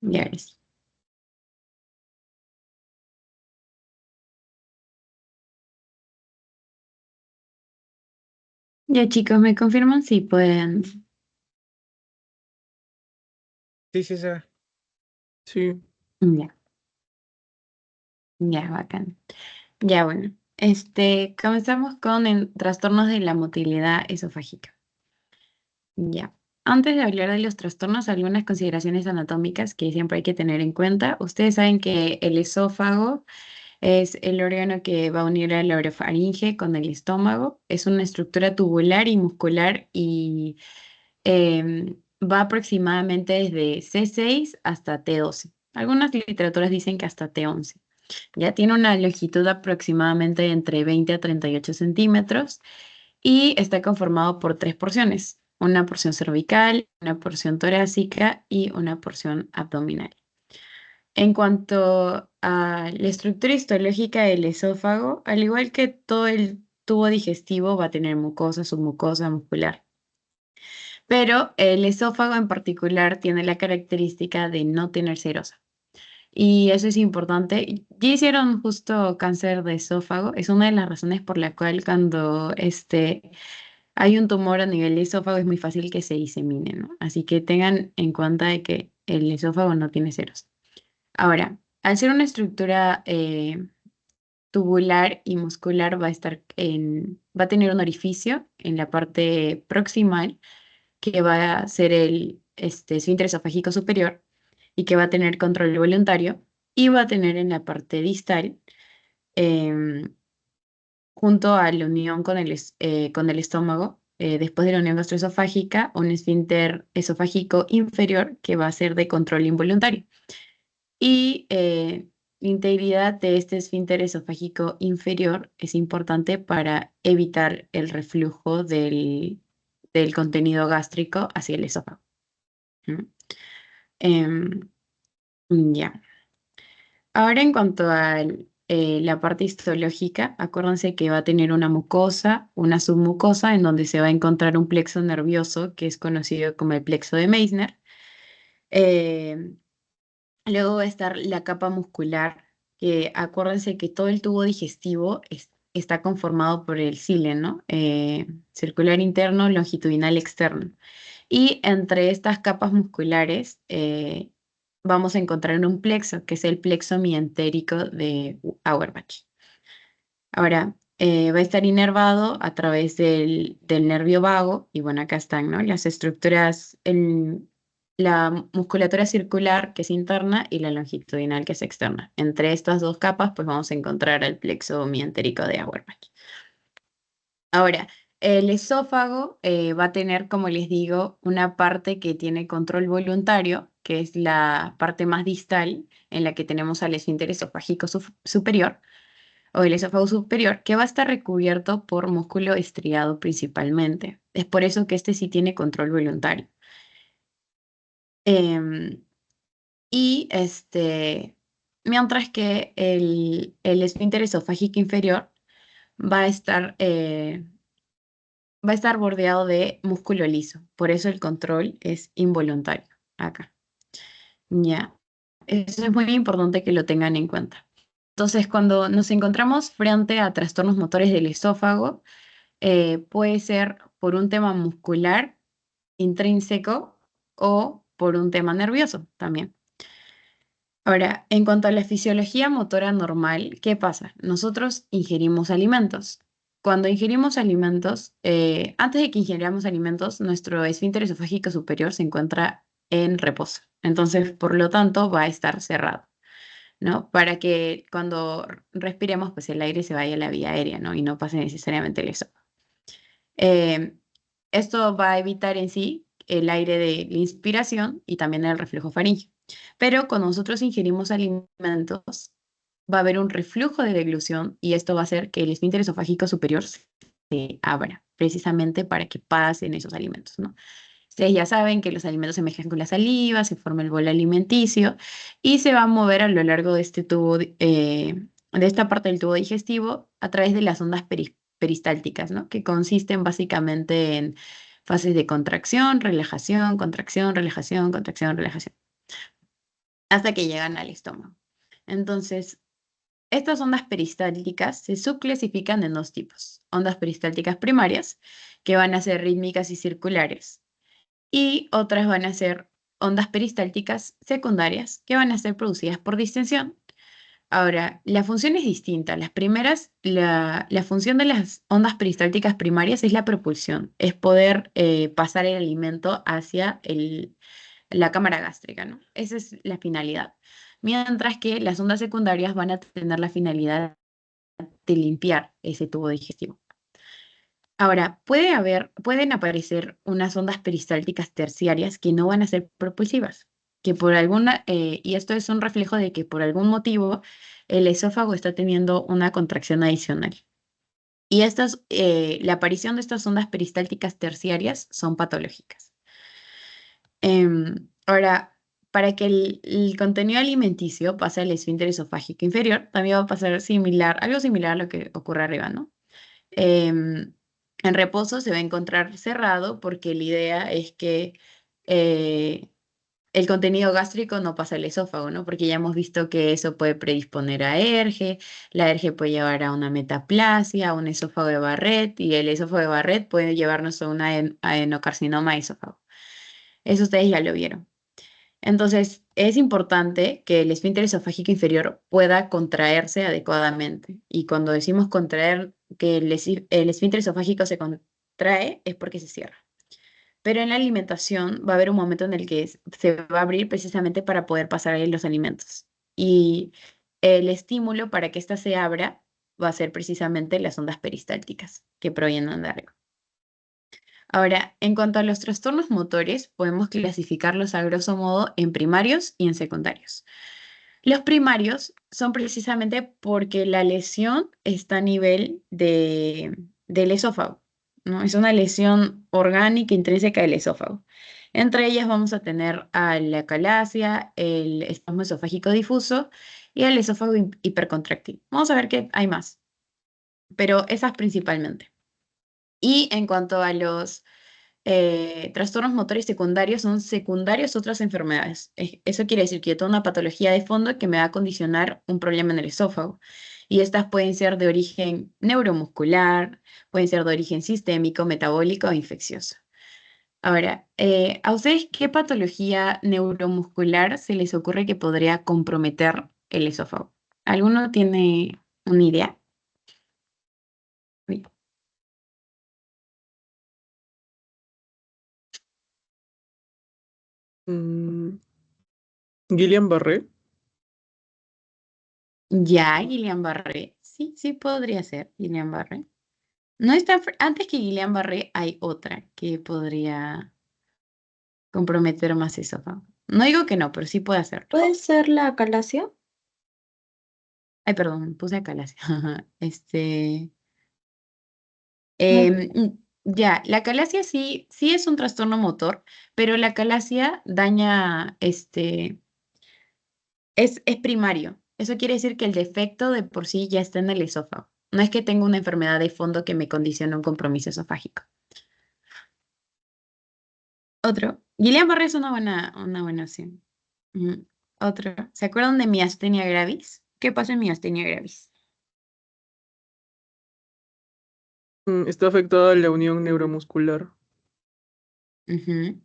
Ya ves. Ya chicos, ¿me confirman si pueden? Sí, sí, sí. Sí. Ya, ya, bacán. Ya, bueno. Comenzamos con trastornos de la motilidad esofágica. Ya. Antes de hablar de los trastornos, algunas consideraciones anatómicas que siempre hay que tener en cuenta. Ustedes saben que el esófago es el órgano que va a unir a la orofaringe con el estómago. Es una estructura tubular y muscular y va aproximadamente desde C6 hasta T12. Algunas literaturas dicen que hasta T11. Ya tiene una longitud aproximadamente entre 20 a 38 centímetros y está conformado por tres porciones, una porción cervical, una porción torácica y una porción abdominal. En cuanto a la estructura histológica del esófago, al igual que todo el tubo digestivo, va a tener mucosa, submucosa, muscular. Pero el esófago en particular tiene la característica de no tener serosa. Y eso es importante. Ya hicieron justo cáncer de esófago. Es una de las razones por la cual cuando hay un tumor a nivel de esófago es muy fácil que se disemine, ¿no? Así que tengan en cuenta de que el esófago no tiene ceros. Ahora, al ser una estructura tubular y muscular, va a tener un orificio en la parte proximal que va a ser el esfínter esofágico superior y que va a tener control voluntario y va a tener en la parte distal, em, junto a la unión con el estómago, después de la unión gastroesofágica, un esfínter esofágico inferior que va a ser de control involuntario. Y la integridad de este esfínter esofágico inferior es importante para evitar el reflujo del contenido gástrico hacia el esófago. ¿Mm? Em, ya. Ahora en cuanto a la parte histológica, acuérdense que va a tener una mucosa, una submucosa, en donde se va a encontrar un plexo nervioso que es conocido como el plexo de Meissner. Em, Luego va a estar la capa muscular, que acuérdense que todo el tubo digestivo está conformado por el cile, ¿no? Circular interno, longitudinal externo. Y entre estas capas musculares vamos a encontrar un plexo, que es el plexo mientérico de Auerbach. Ahora, va a estar inervado a través del nervio vago, y bueno, acá están, ¿no? Las estructuras, la musculatura circular, que es interna, y la longitudinal, que es externa. Entre estas dos capas, pues vamos a encontrar el plexo mientérico de Auerbach. Ahora, el esófago va a tener, como les digo, una parte que tiene control voluntario, que es la parte más distal, en la que tenemos al esfínter esofágico superior o el esófago superior, que va a estar recubierto por músculo estriado principalmente. Es por eso que este sí tiene control voluntario. Em, y mientras que el esfínter esofágico inferior va a estar, eh, va a estar bordeado de músculo liso. Por eso el control es involuntario acá. Ya. Eso es muy importante que lo tengan en cuenta. Entonces, cuando nos encontramos frente a trastornos motores del esófago, puede ser por un tema muscular intrínseco o por un tema nervioso también. Ahora, en cuanto a la fisiología motora normal, ¿qué pasa? Nosotros ingerimos alimentos. Cuando ingerimos alimentos, antes de que ingiramos alimentos, nuestro esfínter esofágico superior se encuentra en reposo. Entonces, por lo tanto, va a estar cerrado, ¿no? Para que cuando respiremos, pues el aire se vaya a la vía aérea, ¿no? Y no pase necesariamente el esófago. Eh, Esto va a evitar en sí el aire de la inspiración y también el reflujo faríngeo. Pero cuando nosotros ingerimos alimentos, va a haber un reflujo de deglución y esto va a hacer que el esfínter esofágico superior se abra, precisamente para que pasen esos alimentos, ¿no? Ustedes ya saben que los alimentos se mezclan con la saliva, se forma el bolo alimenticio y se va a mover a lo largo de este tubo, de esta parte del tubo digestivo a través de las ondas peristálticas, ¿no? Que consisten básicamente en fases de contracción, relajación, contracción, relajación, contracción, relajación. hasta que llegan al estómago. Entonces, estas ondas peristálticas se subclasifican en dos tipos: ondas peristálticas primarias, que van a ser rítmicas y circulares, y otras van a ser ondas peristálticas secundarias, que van a ser producidas por distensión. Ahora, la función es distinta. Las primeras, la función de las ondas peristálticas primarias es la propulsión, es poder pasar el alimento hacia la cámara gástrica, ¿no? Esa es la finalidad. Mientras que las ondas secundarias van a tener la finalidad de limpiar ese tubo digestivo. Ahora, pueden aparecer unas ondas peristálticas terciarias que no van a ser propulsivas, que por alguna, y esto es un reflejo de que por algún motivo el esófago está teniendo una contracción adicional. Y la aparición de estas ondas peristálticas terciarias son patológicas. Ahora, para que el contenido alimenticio pase al esfínter esofágico inferior, también va a pasar algo similar a lo que ocurre arriba, ¿no? Em, en reposo se va a encontrar cerrado porque la idea es que eh, el contenido gástrico no pasa al esófago, ¿no? Porque ya hemos visto que eso puede predisponer a ERGE, la ERGE puede llevar a una metaplasia, a un esófago de Barrett, y el esófago de Barrett puede llevarnos a un adenocarcinoma de esófago. Eso ustedes ya lo vieron. Entonces, es importante que el esfínter esofágico inferior pueda contraerse adecuadamente. Y cuando decimos contraer, que el esfínter esofágico se contrae, es porque se cierra. Pero en la alimentación va a haber un momento en el que se va a abrir precisamente para poder pasar ahí los alimentos. Y el estímulo para que ésta se abra va a ser precisamente las ondas peristálticas que provienen de arriba. Ahora, en cuanto a los trastornos motores, podemos clasificarlos a grosso modo en primarios y en secundarios. Los primarios son precisamente porque la lesión está a nivel del esófago, ¿no? Es una lesión orgánica intrínseca del esófago. Entre ellas vamos a tener a la acalasia, el espasmo esofágico difuso y el esófago hipercontráctil. Vamos a ver qué hay más, pero esas principalmente. Y en cuanto a los trastornos motores secundarios, son secundarios a otras enfermedades. Eso quiere decir que yo tengo una patología de fondo que me va a condicionar un problema en el esófago. Y estas pueden ser de origen neuromuscular, pueden ser de origen sistémico, metabólico o infeccioso. Ahora, ¿a ustedes qué patología neuromuscular se les ocurre que podría comprometer el esófago? ¿Alguno tiene una idea? Uy. Mm, Guillain-Barré. Ya, Guillain-Barré. Sí, sí podría ser Guillain-Barré. No está, antes que Guillain-Barré hay otra que podría comprometer más eso, ¿no? No digo que no, pero sí puede hacerlo. ¿Puede ser la acalasia? Ay, perdón, puse acalasia. Este, No. ya, la acalasia sí, sí es un trastorno motor, pero la acalasia daña, es primario. Eso quiere decir que el defecto de por sí ya está en el esófago. No es que tenga una enfermedad de fondo que me condicione un compromiso esofágico. Otro. Guillain-Barré es una buena opción. Otro. ¿Se acuerdan de miastenia gravis? ¿Qué pasa en miastenia gravis? Está afectada la unión neuromuscular. Ujú.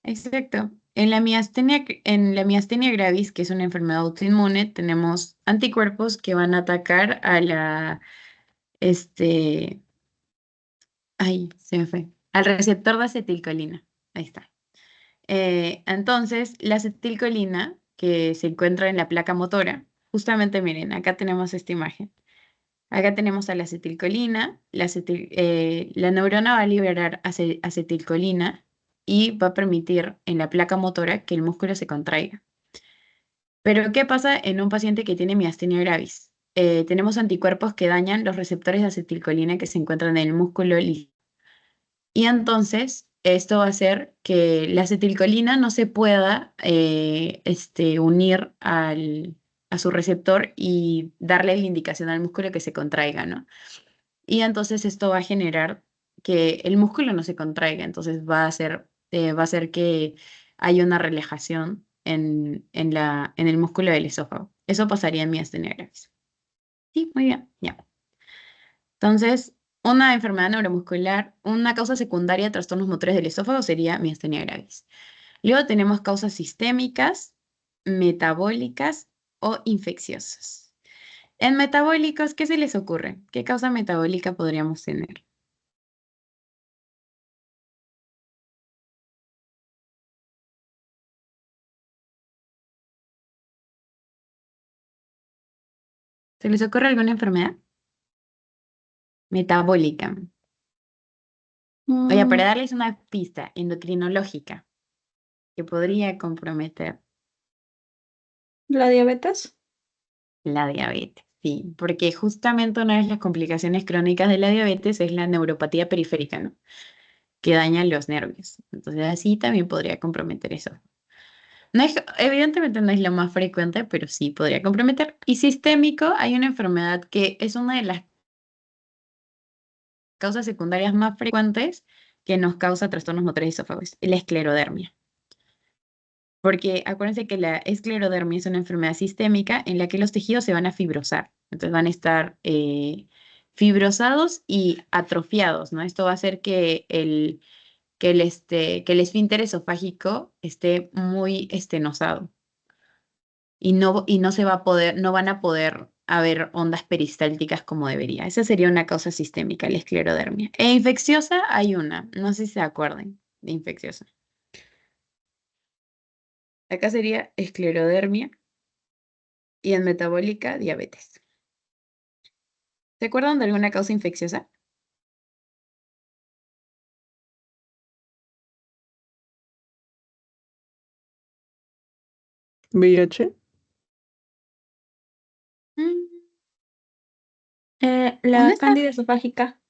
Exacto. En la miastenia gravis, que es una enfermedad autoinmune, tenemos anticuerpos que van a atacar este, ay, se me fue, al receptor de acetilcolina. Ahí está. Entonces, la acetilcolina, que se encuentra en la placa motora, justamente miren, acá tenemos esta imagen. Acá tenemos a la acetilcolina, la neurona va a liberar acetilcolina y va a permitir en la placa motora que el músculo se contraiga. Pero, ¿qué pasa en un paciente que tiene miastenia gravis? Tenemos anticuerpos que dañan los receptores de acetilcolina que se encuentran en el músculo líquido. Y entonces, esto va a hacer que la acetilcolina no se pueda unir a su receptor y darle la indicación al músculo que se contraiga, ¿no? Y entonces esto va a generar que el músculo no se contraiga, entonces va a hacer que haya una relajación en el músculo del esófago. Eso pasaría en miastenia gravis. Sí, muy bien, ya. Entonces, una enfermedad neuromuscular, una causa secundaria de trastornos motores del esófago sería miastenia gravis. Luego tenemos causas sistémicas, metabólicas o infecciosas. En metabólicos, ¿qué se les ocurre? ¿Qué causa metabólica podríamos tener? ¿Se les ocurre alguna enfermedad? Metabólica. Oye, para Mm, darles una pista endocrinológica que podría comprometer ¿La diabetes? la diabetes. Sí, porque justamente una de las complicaciones crónicas de la diabetes es la neuropatía periférica, ¿no? Que daña los nervios. Entonces así también podría comprometer eso. No es, evidentemente no es lo más frecuente, pero sí podría comprometer. Y sistémico, hay una enfermedad que es una de las causas secundarias más frecuentes que nos causa trastornos motores esofágicos, la esclerodermia. Porque acuérdense que la esclerodermia es una enfermedad sistémica en la que los tejidos se van a fibrosar. Entonces van a estar fibrosados y atrofiados, ¿no? Esto va a hacer que el esfínter esofágico esté muy estenosado y no se va a poder, no van a poder haber ondas peristálticas como debería. Esa sería una causa sistémica, la esclerodermia. E infecciosa hay una, no sé si se acuerden de infecciosa. Acá sería esclerodermia y en metabólica, diabetes. ¿Se acuerdan de alguna causa infecciosa? VIH. Mm, la Honesta, cándida esofágica.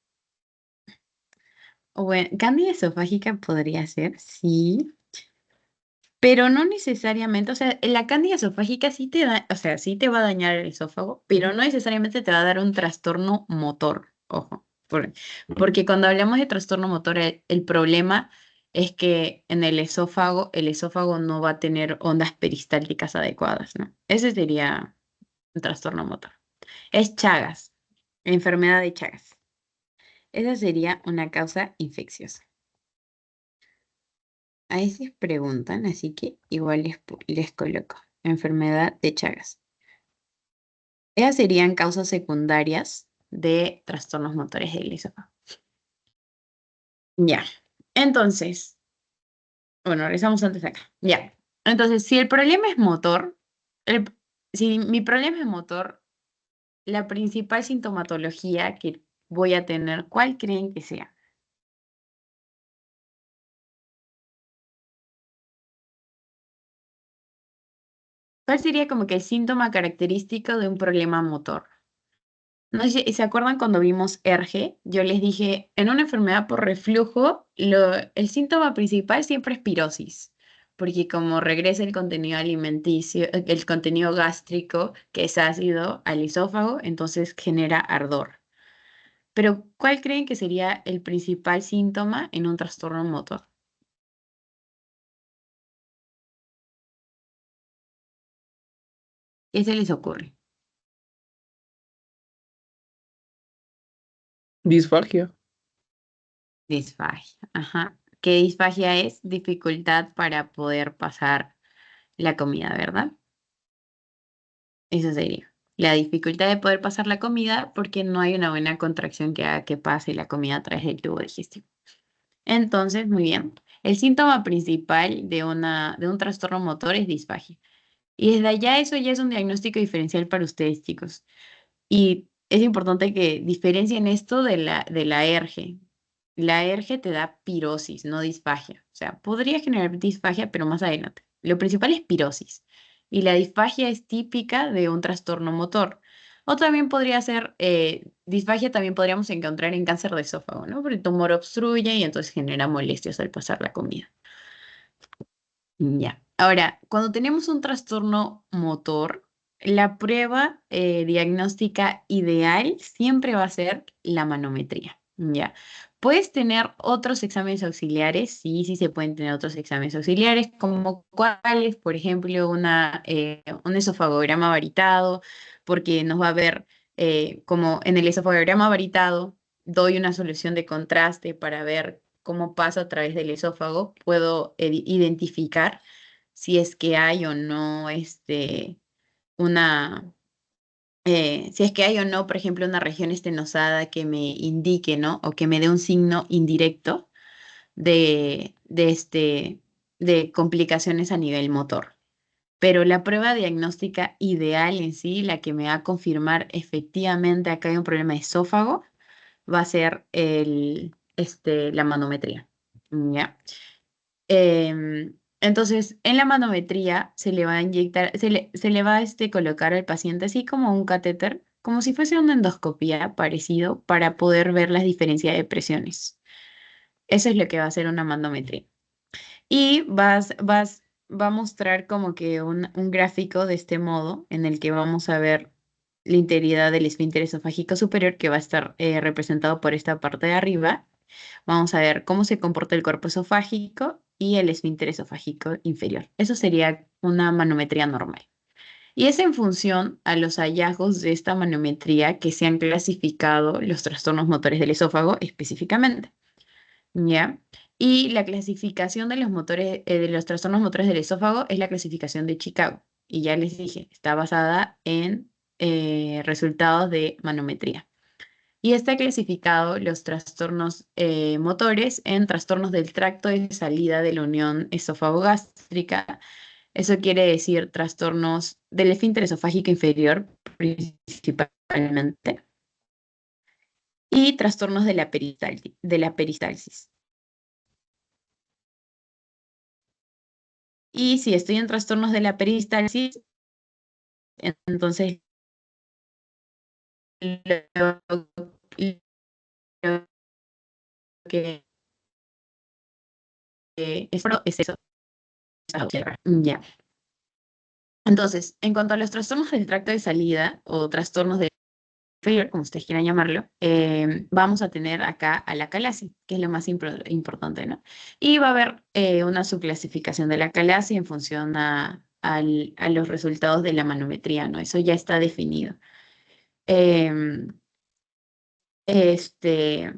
bueno, cándida esofágica podría ser, sí, pero no necesariamente, o sea, la cándida esofágica sí te da, o sea, sí te va a dañar el esófago, pero no necesariamente te va a dar un trastorno motor, ojo, porque cuando hablamos de trastorno motor, el problema es que en el esófago no va a tener ondas peristálticas adecuadas, ¿no? Ese sería un trastorno motor. Es Chagas, enfermedad de Chagas. Esa sería una causa infecciosa. A veces preguntan, así que igual les coloco. Enfermedad de Chagas. Esas serían causas secundarias de trastornos motores del esófago. Ya. Entonces, bueno, regresamos antes de acá. Ya. Entonces, si el problema es motor, si mi problema es motor, la principal sintomatología que voy a tener, ¿cuál creen que sea? ¿Cuál sería como que el síntoma característico de un problema motor? No sé si se acuerdan cuando vimos ERGE, yo les dije, en una enfermedad por reflujo, el síntoma principal siempre es pirosis, porque como regresa el contenido alimenticio, el contenido gástrico, que es ácido, al esófago, entonces genera ardor. Pero, ¿cuál creen que sería el principal síntoma en un trastorno motor? ¿Qué se les ocurre? Disfagia. Disfagia. Ajá. ¿Qué disfagia es? Dificultad para poder pasar la comida, ¿verdad? Eso sería. La dificultad de poder pasar la comida porque no hay una buena contracción que haga que pase la comida a través del tubo digestivo. Entonces, muy bien. El síntoma principal de un trastorno motor es disfagia. Y desde allá eso ya es un diagnóstico diferencial para ustedes, chicos. Y es importante que diferencien esto de la ERGE. La ERGE te da pirosis, no disfagia. O sea, podría generar disfagia, pero más adelante. Lo principal es pirosis. Y la disfagia es típica de un trastorno motor. O también podría ser, disfagia también podríamos encontrar en cáncer de esófago, ¿no? Porque el tumor obstruye y entonces genera molestias al pasar la comida. Ya. Ahora, cuando tenemos un trastorno motor, la prueba diagnóstica ideal siempre va a ser la manometría. Ya. ¿Puedes tener otros exámenes auxiliares? Sí, sí se pueden tener otros exámenes auxiliares, como cuáles, por ejemplo, un esofagograma varitado, porque nos va a ver como en el esofagograma varitado doy una solución de contraste para ver cómo pasa a través del esófago, puedo identificar si es que hay o no una si es que hay o no, por ejemplo, una región estenosada que me indique, ¿no? O que me dé un signo indirecto de, de, este, de complicaciones a nivel motor. Pero la prueba diagnóstica ideal en sí, la que me va a confirmar efectivamente acá hay un problema de esófago, va a ser la manometría. ¿Ya? Entonces, en la manometría se le va a inyectar, se le va a colocar al paciente así como un catéter, como si fuese una endoscopía parecido, para poder ver las diferencias de presiones. Eso es lo que va a hacer una manometría. Y va a mostrar como que un gráfico de este modo, en el que vamos a ver la integridad del esfínter esofágico superior, que va a estar representado por esta parte de arriba. Vamos a ver cómo se comporta el cuerpo esofágico y el esfínter esofágico inferior. Eso sería una manometría normal. Y es en función a los hallazgos de esta manometría que se han clasificado los trastornos motores del esófago específicamente. ¿Ya? Y la clasificación de de los trastornos motores del esófago es la clasificación de Chicago. Y ya les dije, está basada en resultados de manometría. Y está clasificado los trastornos motores en trastornos del tracto de salida de la unión esófago-gástrica. Eso quiere decir trastornos del esfínter esofágico inferior principalmente y trastornos de la peristalsis. Y si estoy en trastornos de la peristalsis, entonces lo, lo que es eso. Ya. Entonces, en cuanto a los trastornos del tracto de salida o trastornos del inferior, como ustedes quieran llamarlo, vamos a tener acá a la calasia, que es lo más importante, ¿no? Y va a haber una subclasificación de la calasia en función a los resultados de la manometría, ¿no? Eso ya está definido. Em, este,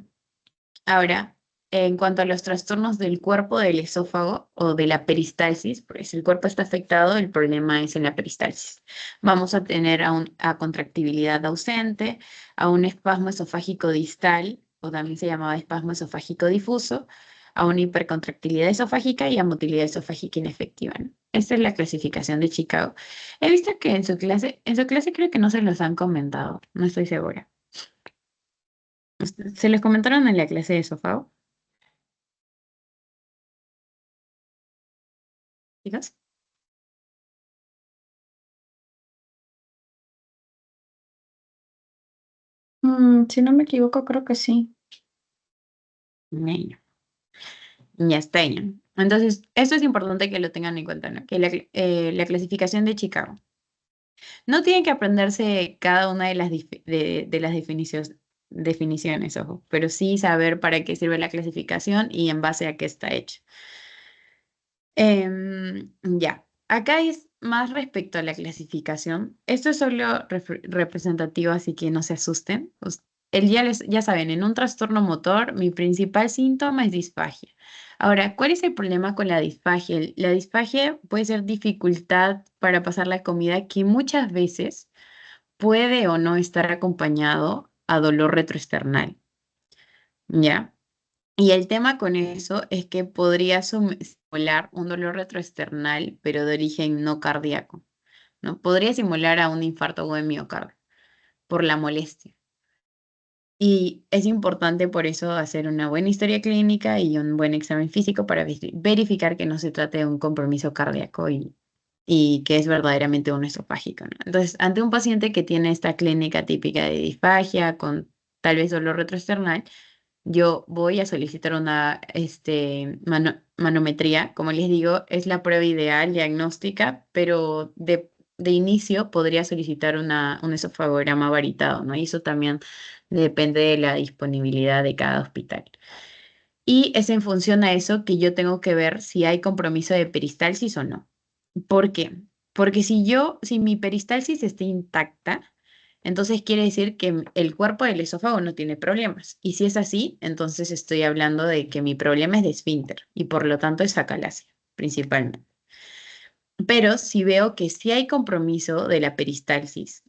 Ahora, en cuanto a los trastornos del cuerpo del esófago o de la peristalsis, porque si el cuerpo está afectado, el problema es en la peristalsis. Vamos a tener a contractibilidad ausente, a un espasmo esofágico distal, o también se llamaba espasmo esofágico difuso, a una hipercontractilidad esofágica y a motilidad esofágica inefectiva, ¿no? Esta es la clasificación de Chicago. He visto que en su clase creo que no se los han comentado, no estoy segura. ¿Se les comentaron en la clase de esófago, chicos? Si no me equivoco, creo que sí. Bueno, ya está. Ya. Entonces, esto es importante que lo tengan en cuenta, ¿no? Que la clasificación de Chicago. No tienen que aprenderse cada una de las definiciones, ojo, pero sí saber para qué sirve la clasificación y en base a qué está hecha. Ya, acá es más respecto a la clasificación. Esto es solo representativo, así que no se asusten. Ya saben, en un trastorno motor, mi principal síntoma es disfagia. Ahora, ¿cuál es el problema con la disfagia? La disfagia puede ser dificultad para pasar la comida que muchas veces puede o no estar acompañado a dolor retroesternal. ¿Ya? Y el tema con eso es que podría simular un dolor retroesternal, pero de origen no cardíaco, ¿no? Podría simular a un infarto o de miocardio por la molestia. Y es importante por eso hacer una buena historia clínica y un buen examen físico para verificar que no se trate de un compromiso cardíaco y que es verdaderamente un esofágico, ¿no? Entonces, ante un paciente que tiene esta clínica típica de disfagia con tal vez dolor retroesternal, yo voy a solicitar una manometría. Como les digo, es la prueba ideal diagnóstica, pero de inicio podría solicitar un esofagograma varitado, ¿no? Y eso también depende de la disponibilidad de cada hospital. Y es en función a eso que yo tengo que ver si hay compromiso de peristalsis o no. ¿Por qué? Porque si mi peristalsis está intacta, entonces quiere decir que el cuerpo del esófago no tiene problemas. Y si es así, entonces estoy hablando de que mi problema es de esfínter y por lo tanto es acalasia, principalmente. Pero si veo que sí hay compromiso de la peristalsis,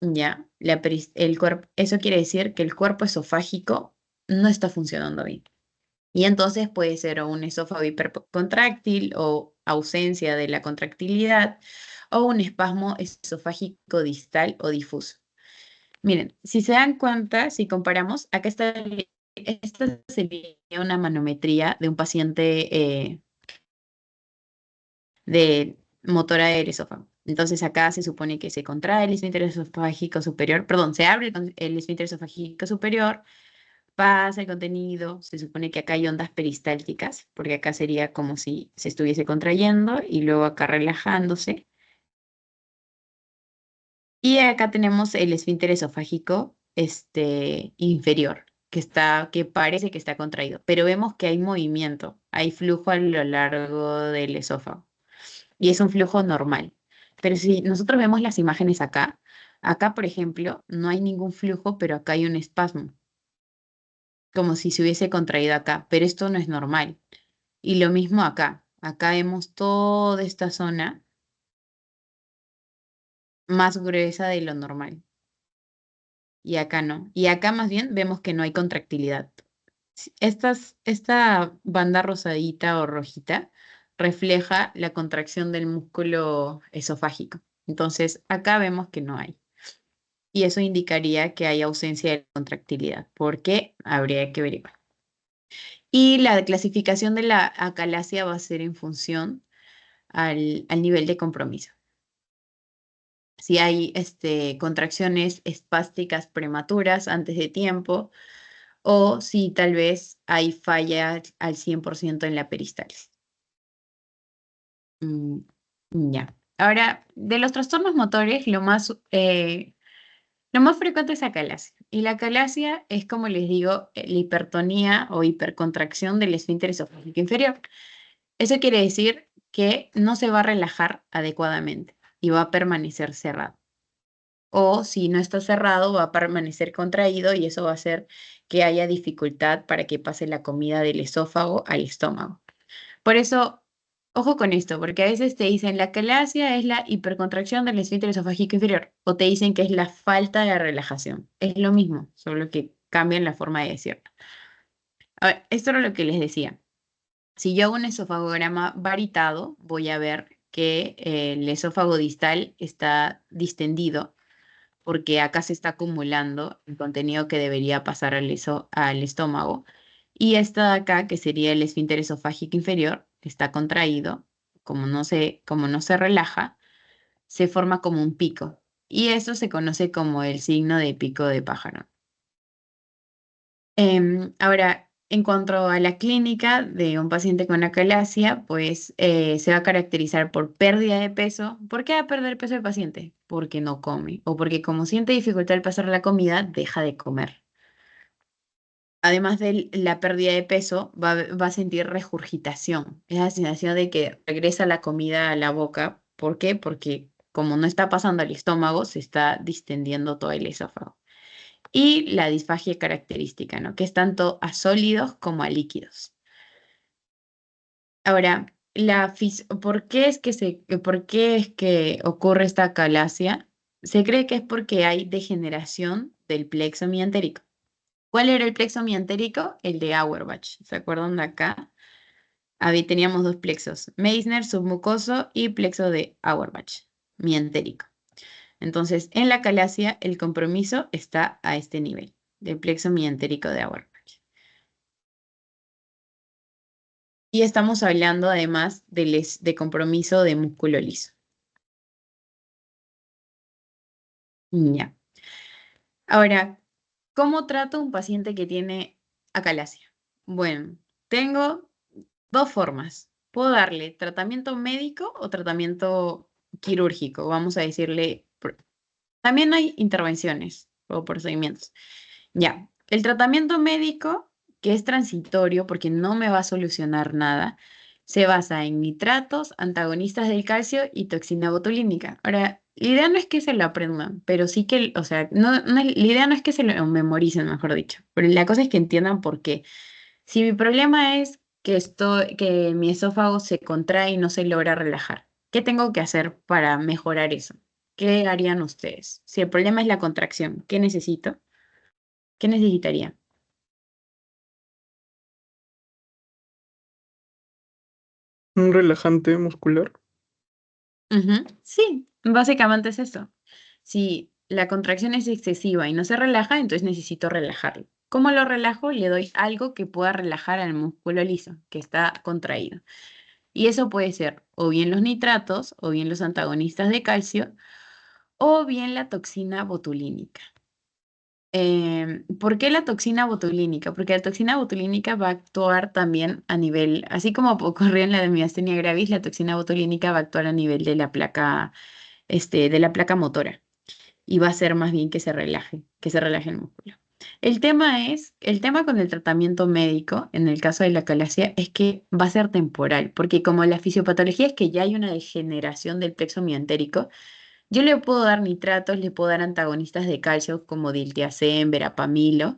ya, eso quiere decir que el cuerpo esofágico no está funcionando bien. Y entonces puede ser o un esófago hipercontráctil o ausencia de la contractilidad o un espasmo esofágico distal o difuso. Miren, si se dan cuenta, si comparamos, esta sería una manometría de un paciente de motora del esófago. Entonces acá se supone que se contrae el esfínter esofágico superior, perdón, se abre el esfínter esofágico superior, pasa el contenido, se supone que acá hay ondas peristálticas, porque acá sería como si se estuviese contrayendo y luego acá relajándose. Y acá tenemos el esfínter esofágico inferior, que parece que está contraído, pero vemos que hay movimiento, hay flujo a lo largo del esófago y es un flujo normal. Pero si nosotros vemos las imágenes acá, por ejemplo, no hay ningún flujo, pero acá hay un espasmo, como si se hubiese contraído acá, pero esto no es normal. Y lo mismo acá vemos toda esta zona más gruesa de lo normal. Y acá no. Y acá más bien vemos que no hay contractilidad. Esta banda rosadita o rojita refleja la contracción del músculo esofágico. Entonces, acá vemos que no hay. Y eso indicaría que hay ausencia de contractilidad. ¿Por qué? Habría que averiguar. Y la clasificación de la acalasia va a ser en función al nivel de compromiso. Si hay contracciones espásticas prematuras antes de tiempo o si tal vez hay falla al 100% en la peristalsis. Mm, ya. Ahora, de los trastornos motores, lo más frecuente es acalasia. Y la acalasia es, como les digo, la hipertonía o hipercontracción del esfínter esofágico inferior. Eso quiere decir que no se va a relajar adecuadamente y va a permanecer cerrado. O si no está cerrado, va a permanecer contraído y eso va a hacer que haya dificultad para que pase la comida del esófago al estómago. Por eso, ojo con esto, porque a veces te dicen la calasia es la hipercontracción del esfínter esofágico inferior o te dicen que es la falta de relajación. Es lo mismo, solo que cambian la forma de decirlo. A ver, esto era lo que les decía. Si yo hago un esofagograma varitado, voy a ver que el esófago distal está distendido porque acá se está acumulando el contenido que debería pasar al estómago. Y esta de acá, que sería el esfínter esofágico inferior, está contraído, como no se relaja, se forma como un pico. Y eso se conoce como el signo de pico de pájaro. Ahora, en cuanto a la clínica de un paciente con acalasia, pues se va a caracterizar por pérdida de peso. ¿Por qué va a perder peso el paciente? Porque no come o porque como siente dificultad al pasar la comida, deja de comer. Además de la pérdida de peso, va a sentir regurgitación. Es la sensación de que regresa la comida a la boca. ¿Por qué? Porque como no está pasando al estómago, se está distendiendo todo el esófago. Y la disfagia característica, ¿no? Que es tanto a sólidos como a líquidos. Ahora, ¿por qué es que ocurre esta acalasia? Se cree que es porque hay degeneración del plexo mientérico. ¿Cuál era el plexo mientérico? El de Auerbach. ¿Se acuerdan de acá? Teníamos dos plexos, Meissner submucoso y plexo de Auerbach, mientérico. Entonces, en la acalasia, el compromiso está a este nivel, del plexo mientérico de Auerbach. Y estamos hablando además de compromiso de músculo liso. Ya. Ahora, ¿cómo trato a un paciente que tiene acalasia? Bueno, tengo dos formas. Puedo darle tratamiento médico o tratamiento quirúrgico, vamos a decirle. También hay intervenciones o procedimientos. Ya, el tratamiento médico, que es transitorio porque no me va a solucionar nada, se basa en nitratos, antagonistas del calcio y toxina botulínica. Ahora, la idea no es que se lo aprendan, pero sí que, o sea, la idea no es que se lo memoricen, mejor dicho, pero la cosa es que entiendan por qué. Si mi problema es que mi esófago se contrae y no se logra relajar, ¿qué tengo que hacer para mejorar eso? ¿Qué harían ustedes? Si el problema es la contracción, ¿qué necesito? ¿Qué necesitaría? Un relajante muscular. Ujú. Sí, básicamente es eso. Si la contracción es excesiva y no se relaja, entonces necesito relajarlo. ¿Cómo lo relajo? Le doy algo que pueda relajar al músculo liso, que está contraído. Y eso puede ser o bien los nitratos, o bien los antagonistas de calcio, o bien la toxina botulínica. ¿Por qué la toxina botulínica? Porque la toxina botulínica va a actuar también a nivel, así como ocurrió en la de miastenia gravis, la toxina botulínica va a actuar a nivel de la placa motora y va a hacer más bien que se relaje el músculo. El tema con el tratamiento médico, en el caso de la calasia, es que va a ser temporal, porque como la fisiopatología es que ya hay una degeneración del plexo mientérico, yo le puedo dar nitratos, le puedo dar antagonistas de calcio como diltiazem, verapamilo,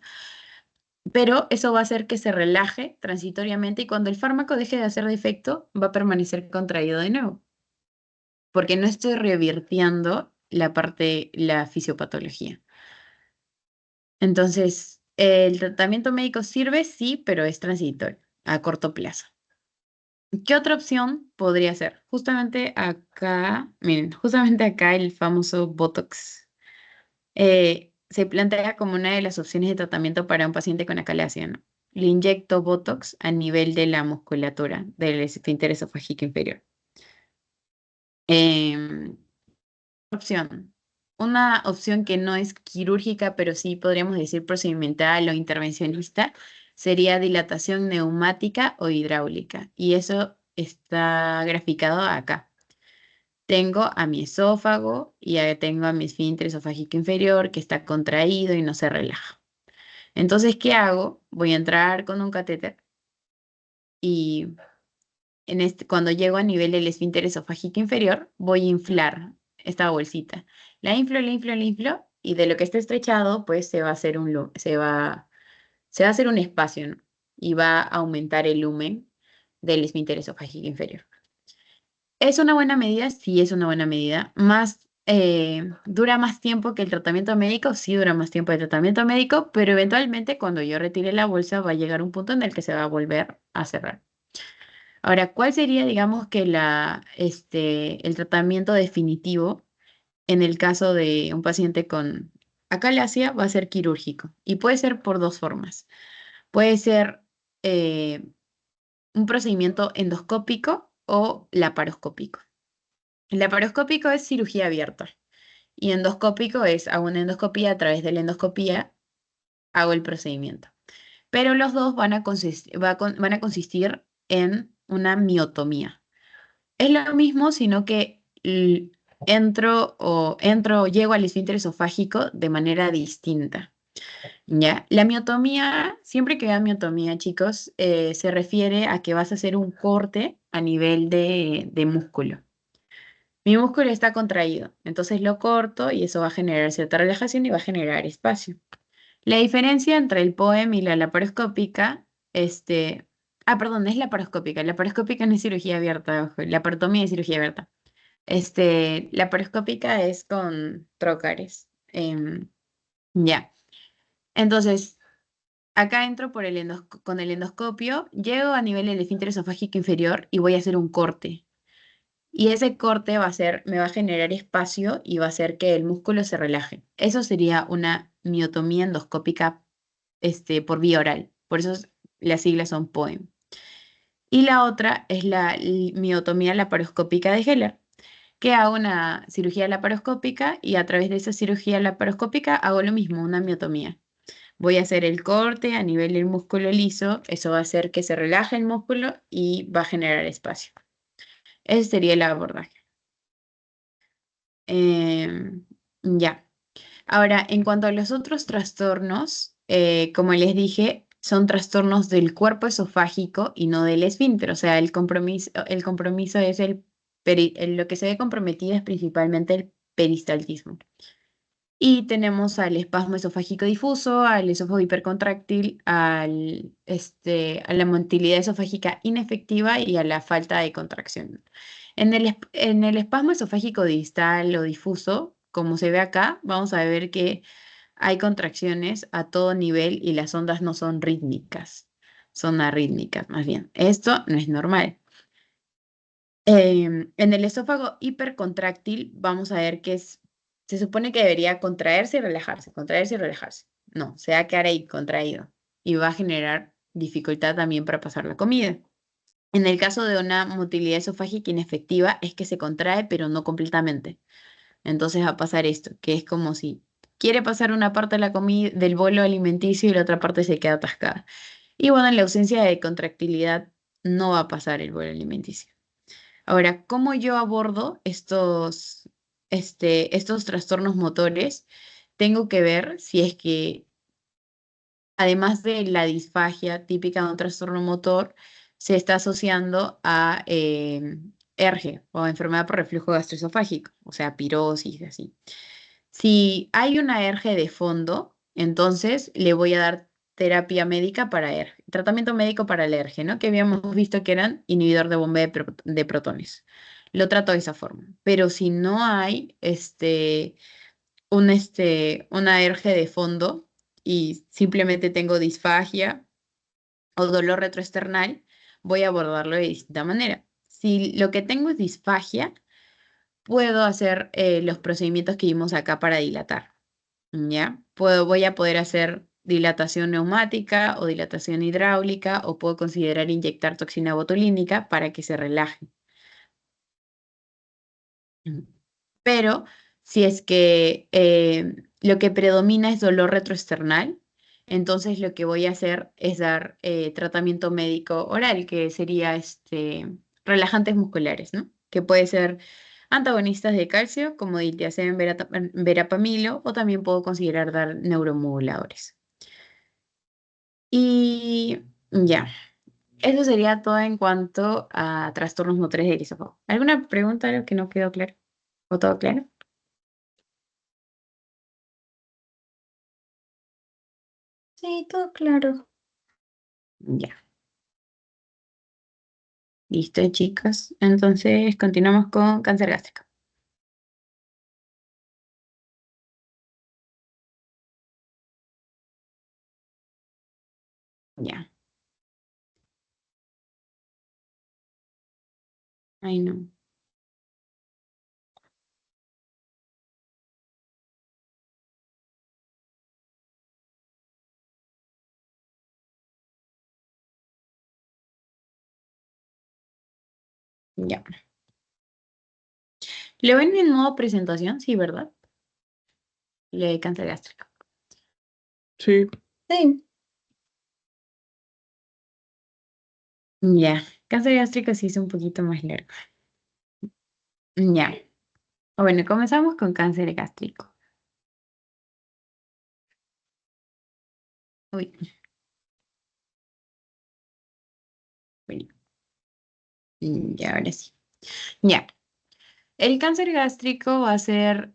pero eso va a hacer que se relaje transitoriamente y cuando el fármaco deje de hacer efecto, va a permanecer contraído de nuevo, porque no estoy revirtiendo la fisiopatología. Entonces, el tratamiento médico sirve, sí, pero es transitorio, a corto plazo. ¿Qué otra opción podría ser? Justamente acá, miren, justamente acá el famoso Botox. Se plantea como una de las opciones de tratamiento para un paciente con acalasia, ¿no? Le inyecto Botox a nivel de la musculatura del esfínter esofágico inferior. Em, opción. Una opción que no es quirúrgica, pero sí podríamos decir procedimental o intervencionista, sería dilatación neumática o hidráulica. Y eso está graficado acá. Tengo a mi esófago y tengo a mi esfínter esofágico inferior que está contraído y no se relaja. Entonces, ¿qué hago? Voy a entrar con un catéter y cuando llego a nivel del esfínter esofágico inferior, voy a inflar esta bolsita. La inflo, la inflo, la inflo y de lo que está estrechado, pues se va a hacer se va a hacer un espacio, ¿no? Y va a aumentar el lumen del esfínter esofágico inferior. ¿Es una buena medida? Sí, es una buena medida. ¿Dura más tiempo que el tratamiento médico? Sí, dura más tiempo el tratamiento médico, pero eventualmente cuando yo retire la bolsa va a llegar un punto en el que se va a volver a cerrar. Ahora, ¿cuál sería, digamos, que el tratamiento definitivo en el caso de un paciente con acalasia? Va a ser quirúrgico y puede ser por dos formas. Puede ser eh, un procedimiento endoscópico o laparoscópico. El laparoscópico es cirugía abierta y endoscópico es hago una endoscopía, a través de la endoscopía hago el procedimiento. Pero los dos van a consistir en una miotomía. Es lo mismo, sino que llego al esfínter esofágico de manera distinta. ¿Ya? La miotomía, siempre que vean miotomía, chicos, se refiere a que vas a hacer un corte a nivel de músculo. Mi músculo está contraído, entonces lo corto y eso va a generar cierta relajación y va a generar espacio. La diferencia entre el POEM y la laparoscópica, perdón, es laparoscópica. Laparoscópica no es cirugía abierta, ojo, laparotomía es cirugía abierta. Laparoscópica es con trócares. Ya. Entonces, acá entro con el endoscopio, llego a nivel del esfínter esofágico inferior y voy a hacer un corte. Y ese corte me va a generar espacio y va a hacer que el músculo se relaje. Eso sería una miotomía endoscópica, por vía oral. Por eso las siglas son POEM. Y la otra es la miotomía laparoscópica de Heller, que hago una cirugía laparoscópica y a través de esa cirugía laparoscópica hago lo mismo, una miotomía. Voy a hacer el corte a nivel del músculo liso, eso va a hacer que se relaje el músculo y va a generar espacio. Ese sería el abordaje. Em, ya. Ahora, en cuanto a los otros trastornos, como les dije, son trastornos del cuerpo esofágico y no del esfínter. O sea, el compromiso es lo que se ve comprometido es principalmente el peristaltismo. Y tenemos al espasmo esofágico difuso, al esófago hipercontráctil, a la motilidad esofágica inefectiva y a la falta de contracción. En el espasmo esofágico distal o difuso, como se ve acá, vamos a ver que hay contracciones a todo nivel y las ondas no son rítmicas, son arrítmicas más bien. Esto no es normal. En el esófago hipercontráctil vamos a ver que se supone que debería contraerse y relajarse, contraerse y relajarse. No, se va a quedar ahí contraído y va a generar dificultad también para pasar la comida. En el caso de una motilidad esofágica inefectiva es que se contrae pero no completamente. Entonces va a pasar esto, que es como si quiere pasar una parte de la comida del bolo alimenticio y la otra parte se queda atascada. Y bueno, en la ausencia de contractilidad no va a pasar el bolo alimenticio. Ahora, ¿cómo yo abordo estos trastornos motores? Tengo que ver si es que, además de la disfagia típica de un trastorno motor, se está asociando a ERGE o enfermedad por reflujo gastroesofágico, o sea, pirosis, así. Si hay una ERGE de fondo, entonces le voy a dar terapia médica para ERGE, tratamiento médico para el ERGE, ¿no? Que habíamos visto que eran inhibidor de bombeo de protones. Lo trato de esa forma. Pero si no hay una ERGE de fondo y simplemente tengo disfagia o dolor retroesternal, voy a abordarlo de distinta manera. Si lo que tengo es disfagia, puedo hacer los procedimientos que vimos acá para dilatar. ¿Ya? Voy a poder hacer dilatación neumática o dilatación hidráulica o puedo considerar inyectar toxina botulínica para que se relaje. Pero si es que lo que predomina es dolor retroesternal, entonces lo que voy a hacer es dar tratamiento médico oral, que sería relajantes musculares, ¿no? Que puede ser antagonistas de calcio, como diltiazem, verapamilo, o también puedo considerar dar neuromoduladores. Y ya, eso sería todo en cuanto a trastornos motores del esófago. ¿Alguna pregunta, algo que no quedó claro? ¿O todo claro? Sí, todo claro. Ya, listo, chicos. Entonces continuamos con cáncer gástrico. Ya, ay no, ya. ¿Lo ven en modo presentación? Sí, ¿verdad? Le de cáncer gástrico. Sí, Sí, Ya, cáncer gástrico sí es un poquito más largo. Ya, bueno, comenzamos con cáncer gástrico. Uy, bueno, ya, ahora sí. Ya, el cáncer gástrico va a ser,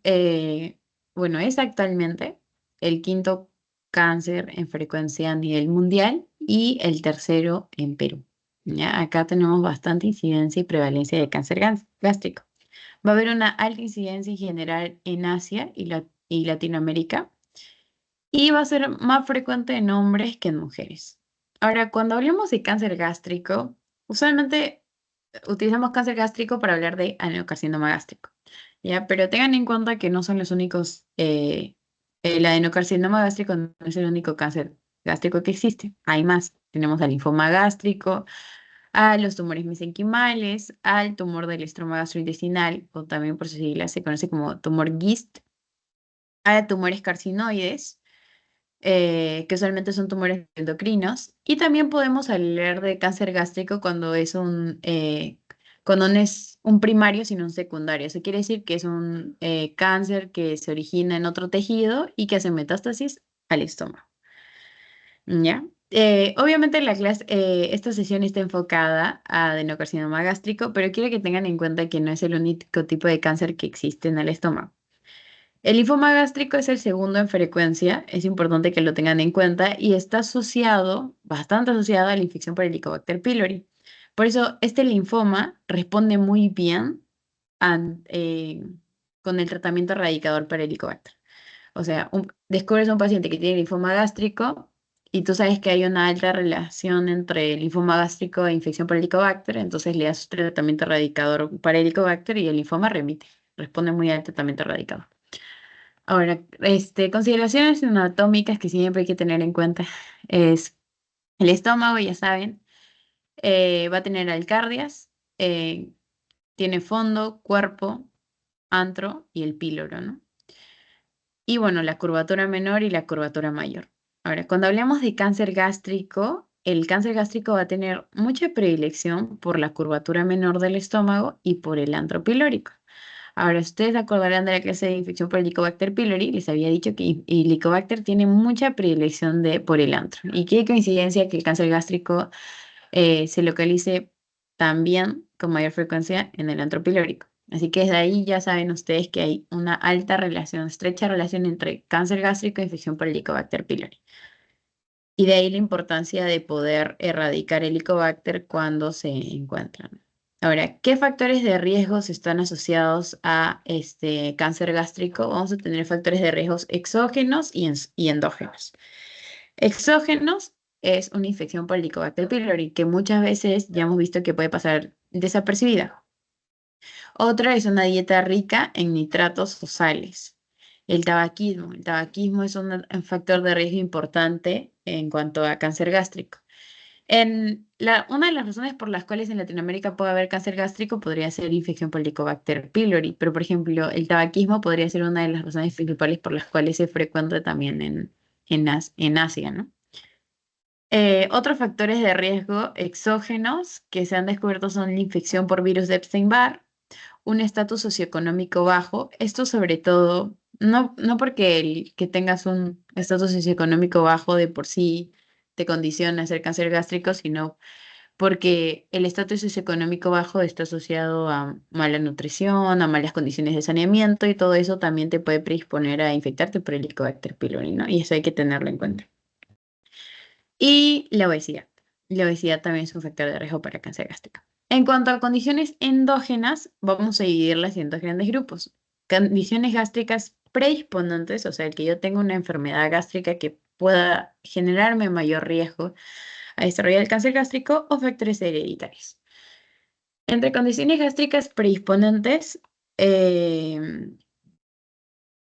bueno, es actualmente el quinto cáncer en frecuencia a nivel mundial y el tercero en Perú. ¿Ya? Acá tenemos bastante incidencia y prevalencia de cáncer gástrico. Va a haber una alta incidencia en general en Asia y Latinoamérica y va a ser más frecuente en hombres que en mujeres. Ahora, cuando hablamos de cáncer gástrico, usualmente utilizamos cáncer gástrico para hablar de adenocarcinoma gástrico, ¿ya? Pero tengan en cuenta que no son los únicos, el adenocarcinoma gástrico no es el único cáncer gástrico que existe, hay más. Tenemos al linfoma gástrico, a los tumores mesenquimales, al tumor del estroma gastrointestinal, o también por sus siglas se conoce como tumor GIST, a tumores carcinoides, que usualmente son tumores endocrinos, y también podemos hablar de cáncer gástrico cuando es cuando no es un primario, sino un secundario. Eso quiere decir que es un cáncer que se origina en otro tejido y que hace metástasis al estómago. ¿Ya? Obviamente esta sesión está enfocada a adenocarcinoma gástrico, pero quiero que tengan en cuenta que no es el único tipo de cáncer que existe en el estómago. El linfoma gástrico es el segundo en frecuencia, es importante que lo tengan en cuenta y está asociado, bastante asociado a la infección por Helicobacter pylori. Por eso, este linfoma responde muy bien an- eh, con el tratamiento erradicador para Helicobacter. O sea, descubres a un paciente que tiene linfoma gástrico y tú sabes que hay una alta relación entre el linfoma gástrico e infección por Helicobacter, entonces le das tratamiento erradicador para Helicobacter y el linfoma remite, responde muy al tratamiento erradicador. Ahora, consideraciones anatómicas que siempre hay que tener en cuenta es el estómago, ya saben, va a tener alcardias, eh, tiene fondo, cuerpo, antro y el píloro, ¿no? Y bueno, la curvatura menor y la curvatura mayor. Ahora, cuando hablamos de cáncer gástrico, el cáncer gástrico va a tener mucha predilección por la curvatura menor del estómago y por el antro pilórico. Ahora, ustedes se acordarán de la clase de infección por Helicobacter pylori, les había dicho que Helicobacter tiene mucha predilección por el antro. Y qué coincidencia que el cáncer gástrico se localice también con mayor frecuencia en el antro pilórico. Así que desde ahí ya saben ustedes que hay una alta relación, estrecha relación entre cáncer gástrico e infección por Helicobacter pylori. Y de ahí la importancia de poder erradicar Helicobacter cuando se encuentran. Ahora, ¿qué factores de riesgos están asociados a este cáncer gástrico? Vamos a tener factores de riesgos exógenos y endógenos. Exógenos es una infección por Helicobacter pylori, que muchas veces ya hemos visto que puede pasar desapercibida. Otra es una dieta rica en nitratos o sales. El tabaquismo. El tabaquismo es un factor de riesgo importante en cuanto a cáncer gástrico. Una de las razones por las cuales en Latinoamérica puede haber cáncer gástrico podría ser infección por Helicobacter pylori, pero por ejemplo, el tabaquismo podría ser una de las razones principales por las cuales se frecuenta también en Asia, ¿no? Otros factores de riesgo exógenos que se han descubierto son la infección por virus de Epstein-Barr, un estatus socioeconómico bajo, esto sobre todo, no porque que tengas un estatus socioeconómico bajo de por sí te condiciona a hacer cáncer gástrico, sino porque el estatus socioeconómico bajo está asociado a mala nutrición, a malas condiciones de saneamiento y todo eso también te puede predisponer a infectarte por el Helicobacter pylori, ¿no? Y eso hay que tenerlo en cuenta. Y la obesidad. La obesidad también es un factor de riesgo para cáncer gástrico. En cuanto a condiciones endógenas, vamos a dividirlas en dos grandes grupos. Condiciones gástricas predisponentes, o sea, el que yo tenga una enfermedad gástrica que pueda generarme mayor riesgo a desarrollar el cáncer gástrico o factores hereditarios. Entre condiciones gástricas predisponentes,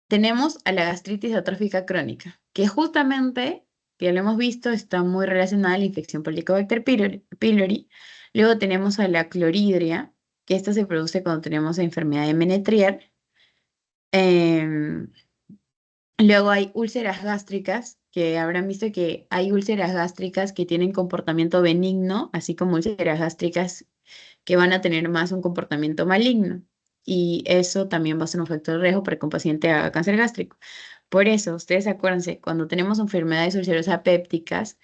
tenemos a la gastritis atrófica crónica, que justamente, ya lo hemos visto, está muy relacionada a la infección por Helicobacter pylori. Luego tenemos a la cloridria, que esta se produce cuando tenemos enfermedad de Menetrier. Em, Luego hay úlceras gástricas, que habrán visto que hay úlceras gástricas que tienen comportamiento benigno, así como úlceras gástricas que van a tener más un comportamiento maligno. Y eso también va a ser un factor de riesgo para que un paciente haga cáncer gástrico. Por eso, ustedes acuérdense, cuando tenemos enfermedades ulcerosas pépticas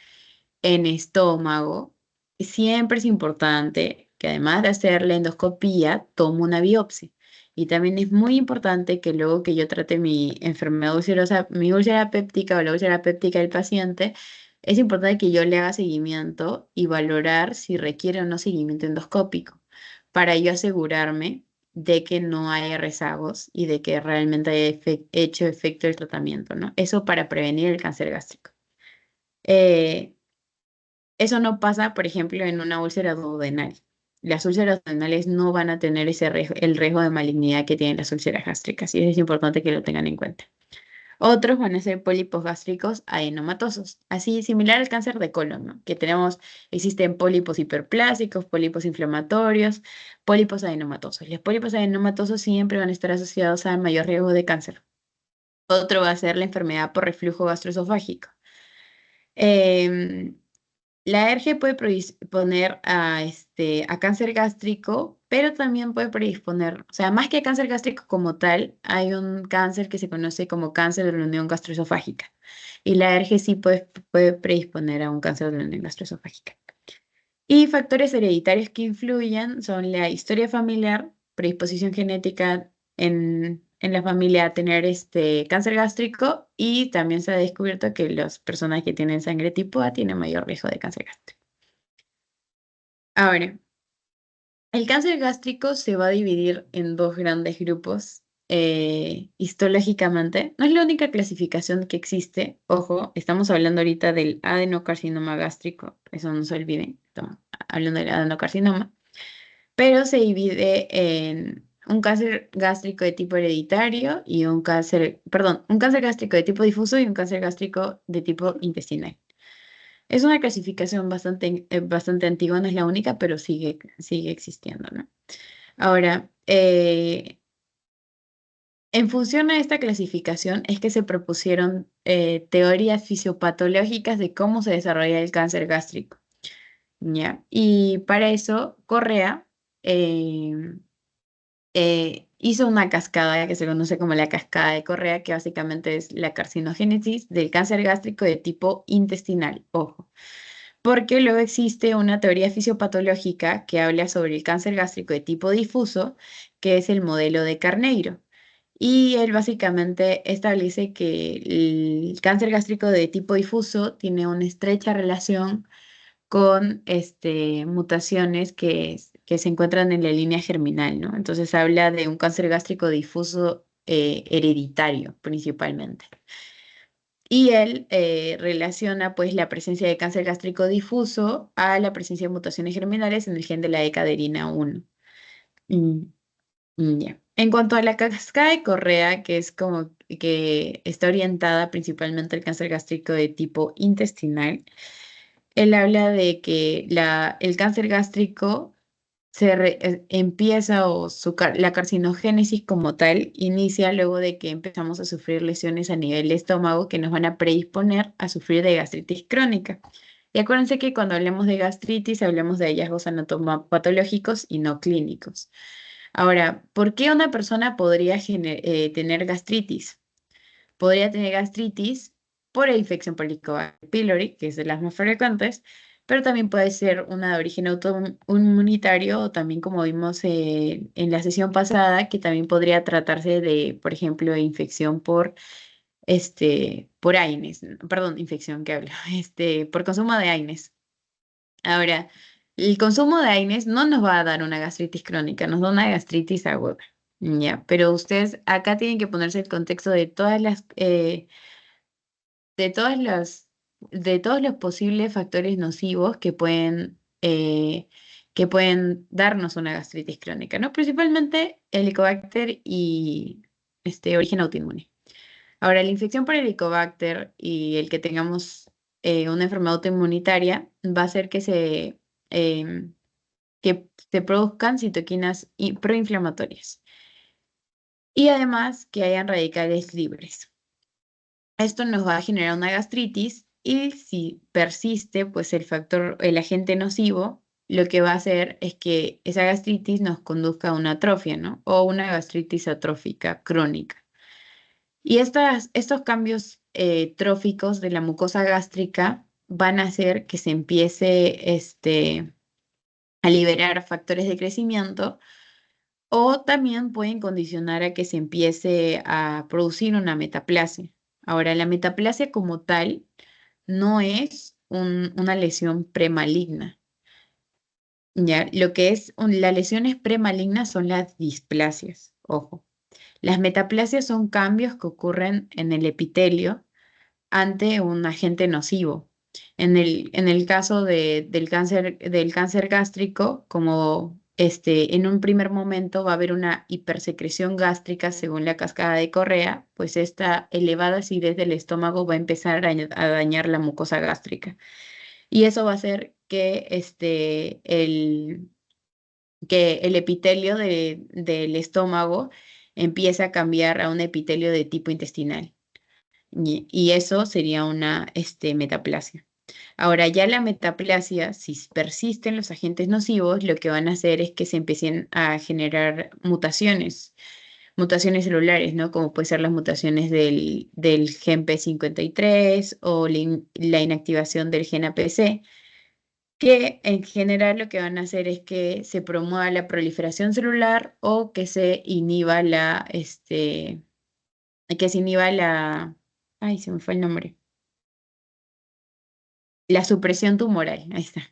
en estómago, siempre es importante que además de hacer la endoscopía, tome una biopsia. Y también es muy importante que luego que yo trate mi enfermedad ulcerosa, mi úlcera péptica o la úlcera péptica del paciente, es importante que yo le haga seguimiento y valorar si requiere o no seguimiento endoscópico, para yo asegurarme de que no haya rezagos y de que realmente haya hecho efecto el tratamiento, ¿no? Eso para prevenir el cáncer gástrico. Eh, Eso no pasa, por ejemplo, en una úlcera duodenal. Las úlceras duodenales no van a tener el riesgo de malignidad que tienen las úlceras gástricas y es importante que lo tengan en cuenta. Otros van a ser pólipos gástricos adenomatosos, así similar al cáncer de colon, ¿no? Que existen pólipos hiperplásicos, pólipos inflamatorios, pólipos adenomatosos. Los pólipos adenomatosos siempre van a estar asociados a mayor riesgo de cáncer. Otro va a ser la enfermedad por reflujo gastroesofágico. Em, la alergia puede predisponer a cáncer gástrico pero también puede predisponer, o sea, más que cáncer gástrico como tal, hay un cáncer que se conoce como cáncer de la unión gastroesofágica. Y la alergia sí puede predisponer a un cáncer de la unión gastroesofágica. Y factores hereditarios que influyen son la historia familiar, predisposición genética en la familia a tener cáncer gástrico, y también se ha descubierto que las personas que tienen sangre tipo A tienen mayor riesgo de cáncer gástrico. Ahora, el cáncer gástrico se va a dividir en dos grandes grupos histológicamente. No es la única clasificación que existe. Ojo, estamos hablando ahorita del adenocarcinoma gástrico. Eso no se olviden. Estamos hablando del adenocarcinoma. Pero se divide en un cáncer gástrico de tipo hereditario y un cáncer gástrico de tipo difuso y un cáncer gástrico de tipo intestinal. Es una clasificación bastante antigua, no es la única, pero sigue existiendo, ¿no? Ahora, en función a esta clasificación es que se propusieron teorías fisiopatológicas de cómo se desarrolla el cáncer gástrico, ¿ya? Y para eso, Correa eh, hizo una cascada que se conoce como la cascada de Correa, que básicamente es la carcinogénesis del cáncer gástrico de tipo intestinal, ojo. Porque luego existe una teoría fisiopatológica que habla sobre el cáncer gástrico de tipo difuso, que es el modelo de Carneiro. Y él básicamente establece que el cáncer gástrico de tipo difuso tiene una estrecha relación con mutaciones que se encuentran en la línea germinal, ¿no? Entonces habla de un cáncer gástrico difuso hereditario principalmente. Y él relaciona pues la presencia de cáncer gástrico difuso a la presencia de mutaciones germinales en el gen de la decaderina 1. Mm, ya. En cuanto a la cascada de Correa, que es como que está orientada principalmente al cáncer gástrico de tipo intestinal, él habla de que el cáncer gástrico empieza o la carcinogénesis como tal inicia luego de que empezamos a sufrir lesiones a nivel de estómago que nos van a predisponer a sufrir de gastritis crónica. Y acuérdense que cuando hablamos de gastritis hablamos de hallazgos anatomopatológicos y no clínicos. Ahora, ¿por qué una persona podría tener gastritis? Podría tener gastritis por la infección por Helicobacter pylori, que es de las más frecuentes, pero también puede ser una de origen autoinmunitario, o también como vimos en la sesión pasada, que también podría tratarse de, por ejemplo, de infección por AINES, perdón, infección que hablo, por consumo de AINES. Ahora, el consumo de AINES no nos va a dar una gastritis crónica, nos da una gastritis aguda. Ya, pero ustedes acá tienen que ponerse el contexto de de todas de todos los posibles factores nocivos que pueden darnos una gastritis crónica, ¿no? Principalmente el Helicobacter y origen autoinmune. Ahora, la infección por Helicobacter y el que tengamos una enfermedad autoinmunitaria va a hacer em, que se produzcan citoquinas proinflamatorias y además que hayan radicales libres. Esto nos va a generar una gastritis, y si persiste, pues el agente nocivo, lo que va a hacer es que esa gastritis nos conduzca a una atrofia, ¿no? O una gastritis atrófica crónica. Y estos cambios tróficos de la mucosa gástrica van a hacer que se empiece a liberar factores de crecimiento, o también pueden condicionar a que se empiece a producir una metaplasia. Ahora, la metaplasia como tal no es una lesión premaligna. ¿Ya? Lo que es las lesiones premalignas son las displasias. Ojo. Las metaplasias son cambios que ocurren en el epitelio ante un agente nocivo. En el caso del cáncer gástrico, como en un primer momento va a haber una hipersecreción gástrica según la cascada de Correa, pues esta elevada acidez del estómago va a empezar a dañar la mucosa gástrica. Y eso va a hacer que el epitelio del estómago empiece a cambiar a un epitelio de tipo intestinal. Y eso sería una metaplasia. Ahora, ya la metaplasia, si persisten los agentes nocivos, lo que van a hacer es que se empiecen a generar mutaciones celulares, ¿no? Como puede ser las mutaciones del gen P53 o la inactivación del gen APC, que en general lo que van a hacer es que se promueva la proliferación celular o que se inhiba ay, se me fue el nombre, la supresión tumoral, ahí está,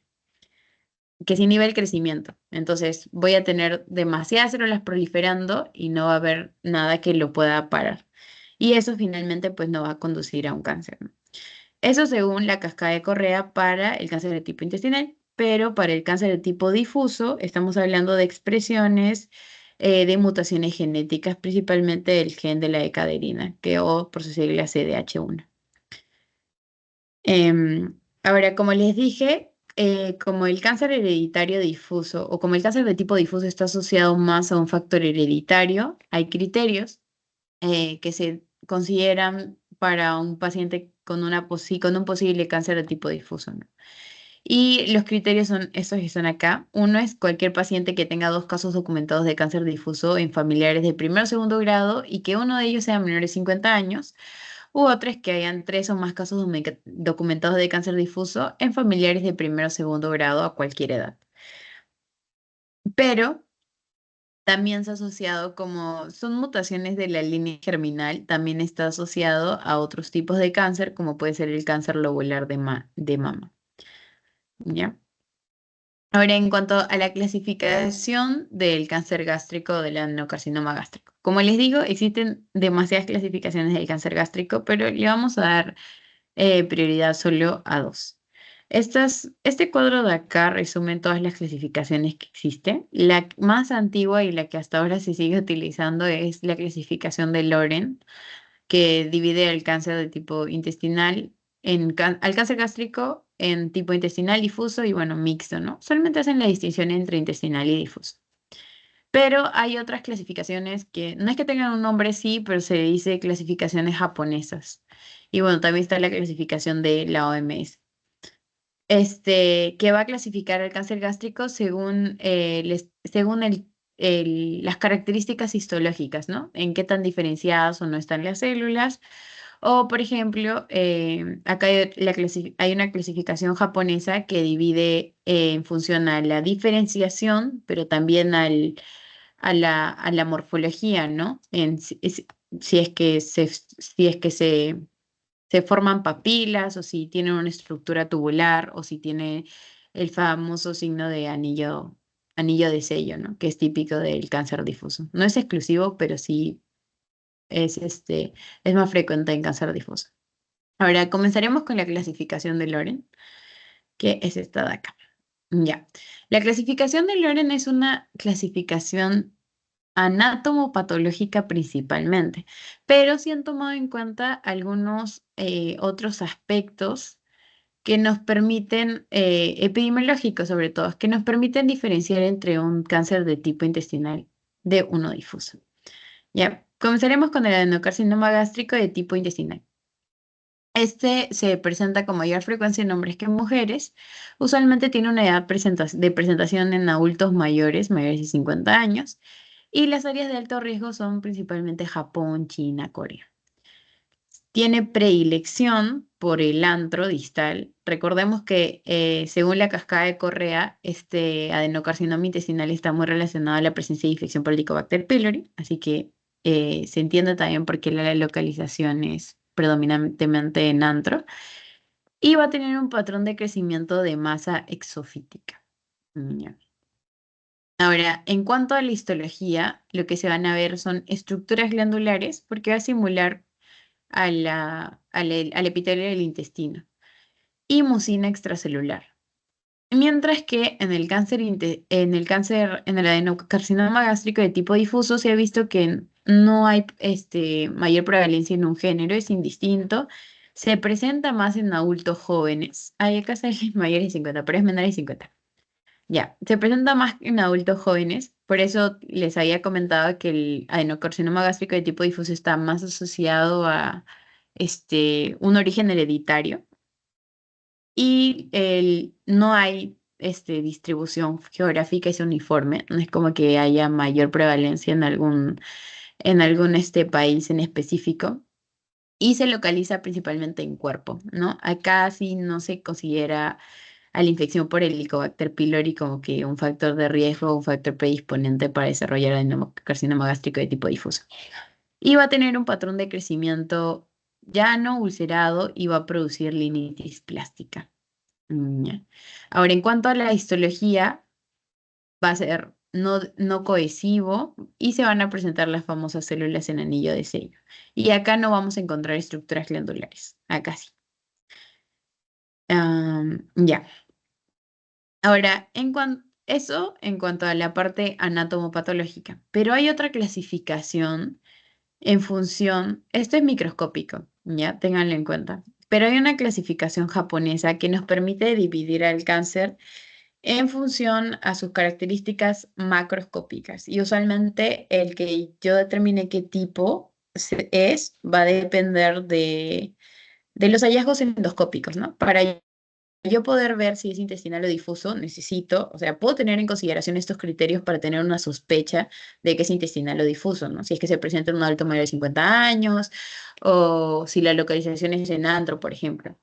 que se inhibe el crecimiento. Entonces voy a tener demasiadas células proliferando y no va a haber nada que lo pueda parar. Y eso finalmente pues no va a conducir a un cáncer, ¿no? Eso según la cascada de Correa para el cáncer de tipo intestinal, pero para el cáncer de tipo difuso estamos hablando de expresiones de mutaciones genéticas, principalmente del gen de la decaderina, que o por su sigla CDH1. Ahora, como les dije, como el cáncer hereditario difuso o como el cáncer de tipo difuso está asociado más a un factor hereditario, hay criterios que se consideran para un paciente con un posible cáncer de tipo difuso, ¿no? Y los criterios son estos que están acá. Uno es cualquier paciente que tenga 2 casos documentados de cáncer difuso en familiares de primer o segundo grado y que uno de ellos sea menor de 50 años. U otro es que hayan 3 o más casos documentados de cáncer difuso en familiares de primer o segundo grado a cualquier edad. Pero también se ha asociado como son mutaciones de la línea germinal, también está asociado a otros tipos de cáncer, como puede ser el cáncer lobular de mama. ¿Ya? Ahora, en cuanto a la clasificación del cáncer gástrico o del adenocarcinoma gástrico. Como les digo, existen demasiadas clasificaciones del cáncer gástrico, pero le vamos a dar prioridad solo a 2. Este cuadro de acá resume todas las clasificaciones que existen. La más antigua y la que hasta ahora se sigue utilizando es la clasificación de Loren, que divide el cáncer de tipo intestinal al cáncer gástrico en tipo intestinal difuso y bueno, mixto, ¿no? Solamente hacen la distinción entre intestinal y difuso. Pero hay otras clasificaciones que no es que tengan un nombre sí, pero se dice clasificaciones japonesas. Y bueno, también está la clasificación de la OMS. Que va a clasificar el cáncer gástrico según las características histológicas, ¿no? En qué tan diferenciadas o no están las células. O, por ejemplo, acá hay una clasificación japonesa que divide en función a la diferenciación, pero también a la morfología, ¿no? Si es que se forman papilas o si tienen una estructura tubular o si tiene el famoso signo de anillo de sello, ¿no? Que es típico del cáncer difuso. No es exclusivo, pero sí es más frecuente en cáncer difuso. Ahora comenzaremos con la clasificación de Loren, que es esta de acá. Ya. La clasificación de Loren es una clasificación anátomo-patológica principalmente, pero sí han tomado en cuenta algunos otros aspectos que nos permiten, epidemiológicos sobre todo, que nos permiten diferenciar entre un cáncer de tipo intestinal de uno difuso. Ya, comenzaremos con el adenocarcinoma gástrico de tipo intestinal. Este se presenta con mayor frecuencia en hombres que en mujeres. Usualmente tiene una edad de presentación en adultos mayores de 50 años. Y las áreas de alto riesgo son principalmente Japón, China, Corea. Tiene predilección por el antro distal. Recordemos que según la cascada de Correa, este adenocarcinoma intestinal está muy relacionado a la presencia de infección por Helicobacter pylori, así que se entiende también por qué la localización es predominantemente en antro. Y va a tener un patrón de crecimiento de masa exofítica. Ya. Ahora, en cuanto a la histología, lo que se van a ver son estructuras glandulares, porque va a simular al epitelio del intestino, y mucina extracelular. Mientras que en el adenocarcinoma gástrico de tipo difuso se ha visto que no hay mayor prevalencia en un género, es indistinto. Se presenta más en adultos jóvenes. Hay acá sale mayores de 50, pero es menor de 50. Ya, se presenta más en adultos jóvenes, por eso les había comentado que el adenocarcinoma gástrico de tipo difuso está más asociado a un origen hereditario. y no hay distribución geográfica, es uniforme, no es como que haya mayor prevalencia en algún país en específico. Y se localiza principalmente en cuerpo, ¿no? Acá sí no se considera a la infección por el Helicobacter pylori como que un factor de riesgo o un factor predisponente para desarrollar carcinoma gástrico de tipo difuso. Y va a tener un patrón de crecimiento llano, ulcerado y va a producir linitis plástica. Ya. Ahora, en cuanto a la histología, va a ser no cohesivo y se van a presentar las famosas células en anillo de sello. Y acá no vamos a encontrar estructuras glandulares, acá sí. Ya. Ahora, eso en cuanto a la parte anatomopatológica, pero hay otra clasificación en función, esto es microscópico, ya, ténganlo en cuenta, pero hay una clasificación japonesa que nos permite dividir al cáncer en función a sus características macroscópicas. Y usualmente el que yo determine qué tipo va a depender de los hallazgos endoscópicos, ¿no? Para yo poder ver si es intestinal o difuso, necesito, o sea, puedo tener en consideración estos criterios para tener una sospecha de que es intestinal o difuso, ¿no? Si es que se presenta en un adulto mayor de 50 años o si la localización es en antro, por ejemplo.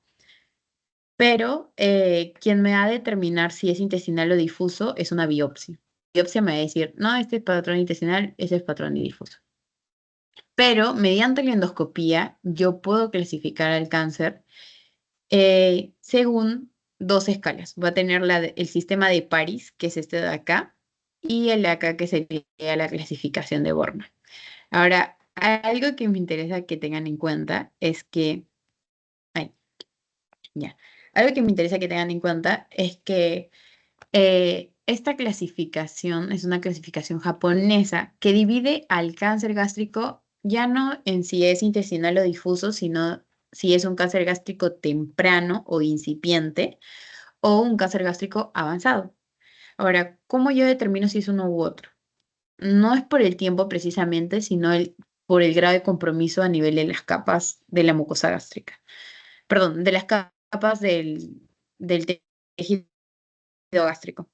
Pero quien me va a determinar si es intestinal o difuso es una biopsia. Biopsia me va a decir, no, este es patrón intestinal, ese es patrón difuso. Pero mediante la endoscopía yo puedo clasificar al cáncer según dos escalas. Va a tener el sistema de Paris, que es este de acá, y el de acá, que sería la clasificación de Borman. Ahora, algo que me interesa que tengan en cuenta es que, ay, ya, algo que me interesa que tengan en cuenta es que esta clasificación es una clasificación japonesa que divide al cáncer gástrico ya no en si es intestinal o difuso, sino si es un cáncer gástrico temprano o incipiente o un cáncer gástrico avanzado. Ahora, ¿cómo yo determino si es uno u otro? No es por el tiempo precisamente, sino por el grado de compromiso a nivel de las capas de la mucosa gástrica. Perdón, de las capas del tejido gástrico.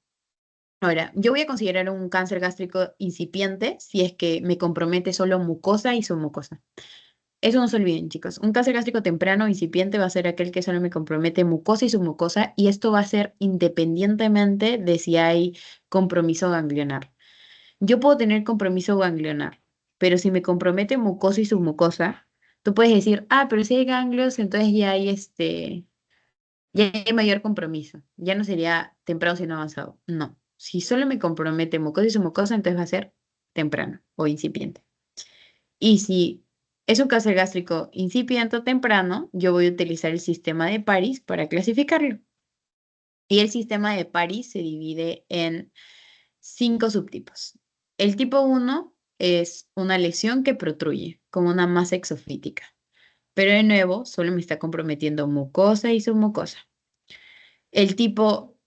Ahora, yo voy a considerar un cáncer gástrico incipiente si es que me compromete solo mucosa y submucosa. Eso no se olviden, chicos. Un cáncer gástrico temprano o incipiente va a ser aquel que solo me compromete mucosa y submucosa, y esto va a ser independientemente de si hay compromiso ganglionar. Yo puedo tener compromiso ganglionar, pero si me compromete mucosa y submucosa, tú puedes decir, ah, pero si hay ganglios, entonces ya hay mayor compromiso. Ya no sería temprano sino avanzado. No. Si solo me compromete mucosa y submucosa, entonces va a ser temprano o incipiente. Y si es un cáncer gástrico incipiente o temprano, yo voy a utilizar el sistema de Paris para clasificarlo. Y el sistema de Paris se divide en 5 subtipos. El tipo 1 es una lesión que protruye, como una masa exofítica. Pero de nuevo, solo me está comprometiendo mucosa y submucosa. El tipo,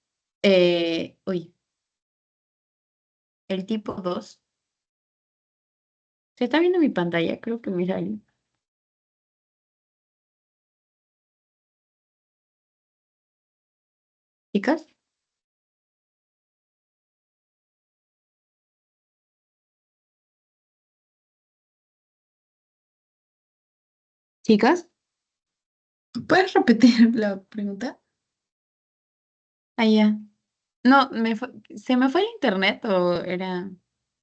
uy, el tipo 2. ¿Se está viendo mi pantalla? Creo que me sale. ¿Chicas? ¿Chicas? ¿Puedes repetir la pregunta? Ah, ya. No, se me fue el internet o era,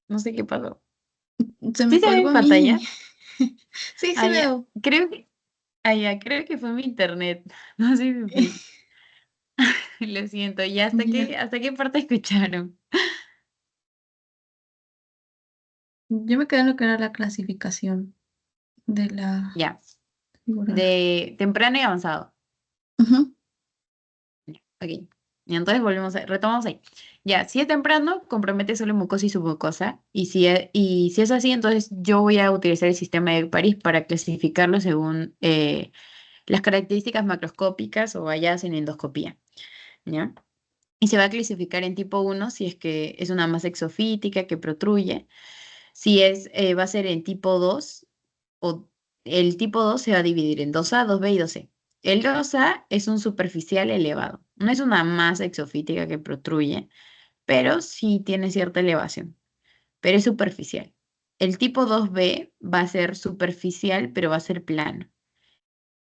no sé qué pasó. Se ¿Sí me se ve colgó mi a mí. pantalla? Sí, Ah, sí ya. veo. Creo que fue mi internet. No sé si fue. Lo siento. ¿Ya Ya. hasta qué parte escucharon? Yo me quedé en lo que era la clasificación de la Ya. figura. De temprano y avanzado. Ujú. Ya, ok. Y entonces retomamos ahí. Ya, si es temprano, compromete solo mucosa y submucosa. Y si es así, entonces yo voy a utilizar el sistema de París para clasificarlo según las características macroscópicas o halladas en endoscopía. ¿Ya? Y se va a clasificar en tipo 1 si es que es una masa exofítica que protruye. Va a ser en tipo 2, o el tipo 2 se va a dividir en 2A, 2B y 2C. El 2A es un superficial elevado. No es una masa exofítica que protruye, pero sí tiene cierta elevación, pero es superficial. El tipo 2B va a ser superficial, pero va a ser plano.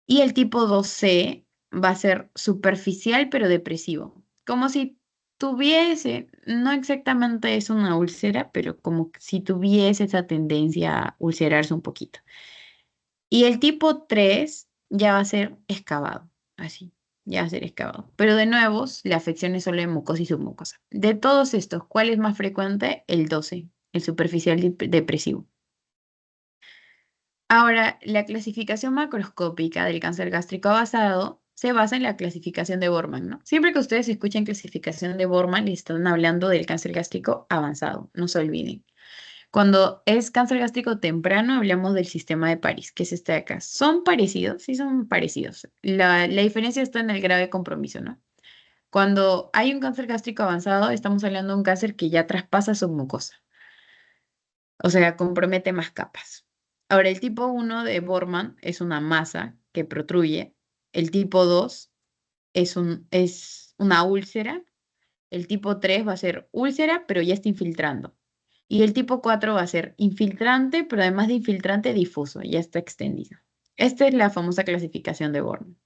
Y el tipo 2C va a ser superficial, pero depresivo. Como si tuviese, no exactamente es una úlcera, pero como si tuviese esa tendencia a ulcerarse un poquito. Y el tipo 3 ya va a ser excavado, así, ya va a ser excavado. Pero de nuevo, la afección es solo de mucosa y submucosa. De todos estos, ¿cuál es más frecuente? El 12, el superficial depresivo. Ahora, la clasificación macroscópica del cáncer gástrico avanzado se basa en la clasificación de Borman, ¿no? Siempre que ustedes escuchen clasificación de Borman, le están hablando del cáncer gástrico avanzado, no se olviden. Cuando es cáncer gástrico temprano, hablamos del sistema de París, que es este de acá. ¿Son parecidos? Sí, son parecidos. La diferencia está en el grado de compromiso, ¿no? Cuando hay un cáncer gástrico avanzado, estamos hablando de un cáncer que ya traspasa su mucosa, o sea, compromete más capas. Ahora, el tipo 1 de Bormann es una masa que protruye. El tipo 2 es una úlcera. El tipo 3 va a ser úlcera, pero ya está infiltrando. Y el tipo 4 va a ser infiltrante, pero además de infiltrante difuso, ya está extendido. Esta es la famosa clasificación de Bormann.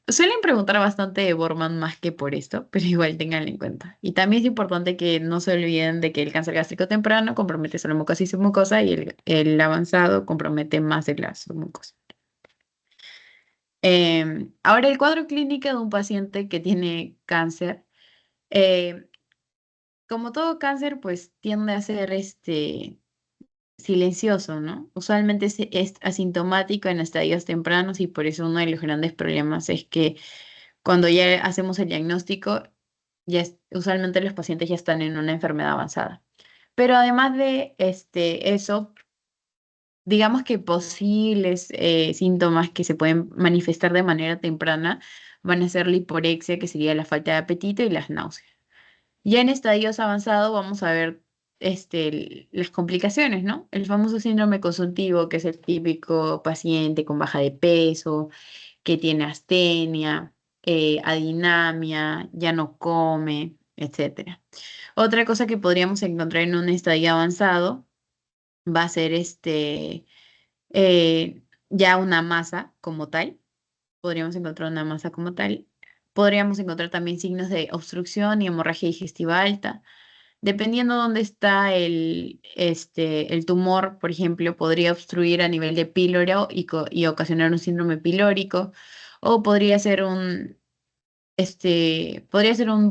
Suelen preguntar bastante de Bormann más que por esto, pero igual tenganlo en cuenta. Y también es importante que no se olviden de que el cáncer gástrico temprano compromete solo mucosa y submucosa y el avanzado compromete más de la submucosa. Ahora, el cuadro clínico de un paciente que tiene cáncer, eh, como todo cáncer, pues tiende a ser silencioso, ¿no? Usualmente es asintomático en estadios tempranos y por eso uno de los grandes problemas es que cuando ya hacemos el diagnóstico, usualmente los pacientes ya están en una enfermedad avanzada. Pero además de eso, digamos que posibles síntomas que se pueden manifestar de manera temprana van a ser la hiporexia, que sería la falta de apetito, y las náuseas. Ya en estadios avanzados vamos a ver las complicaciones, ¿no? El famoso síndrome consultivo, que es el típico paciente con baja de peso, que tiene astenia, adinamia, ya no come, etcétera. Otra cosa que podríamos encontrar en un estadio avanzado va a ser ya una masa como tal. Podríamos encontrar una masa como tal. Podríamos encontrar también signos de obstrucción y hemorragia digestiva alta. Dependiendo dónde está el tumor, por ejemplo, podría obstruir a nivel de píloro y ocasionar un síndrome pilórico, o podría ser un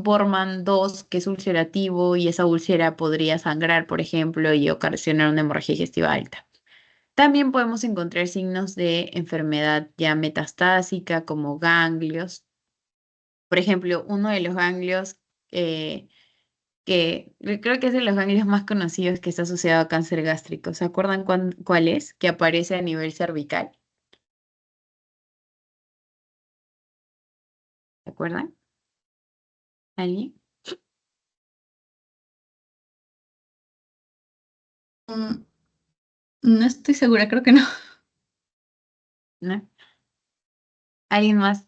Bormann 2 que es ulcerativo y esa úlcera podría sangrar, por ejemplo, y ocasionar una hemorragia digestiva alta. También podemos encontrar signos de enfermedad ya metastásica como ganglios. Por ejemplo, uno de los ganglios eh, que creo que es de los ganglios más conocidos que está asociado a cáncer gástrico. ¿Se acuerdan cuál es? Que aparece a nivel cervical. ¿Se acuerdan? ¿Alguien? Mm, no estoy segura, creo que no. ¿No? ¿Alguien más?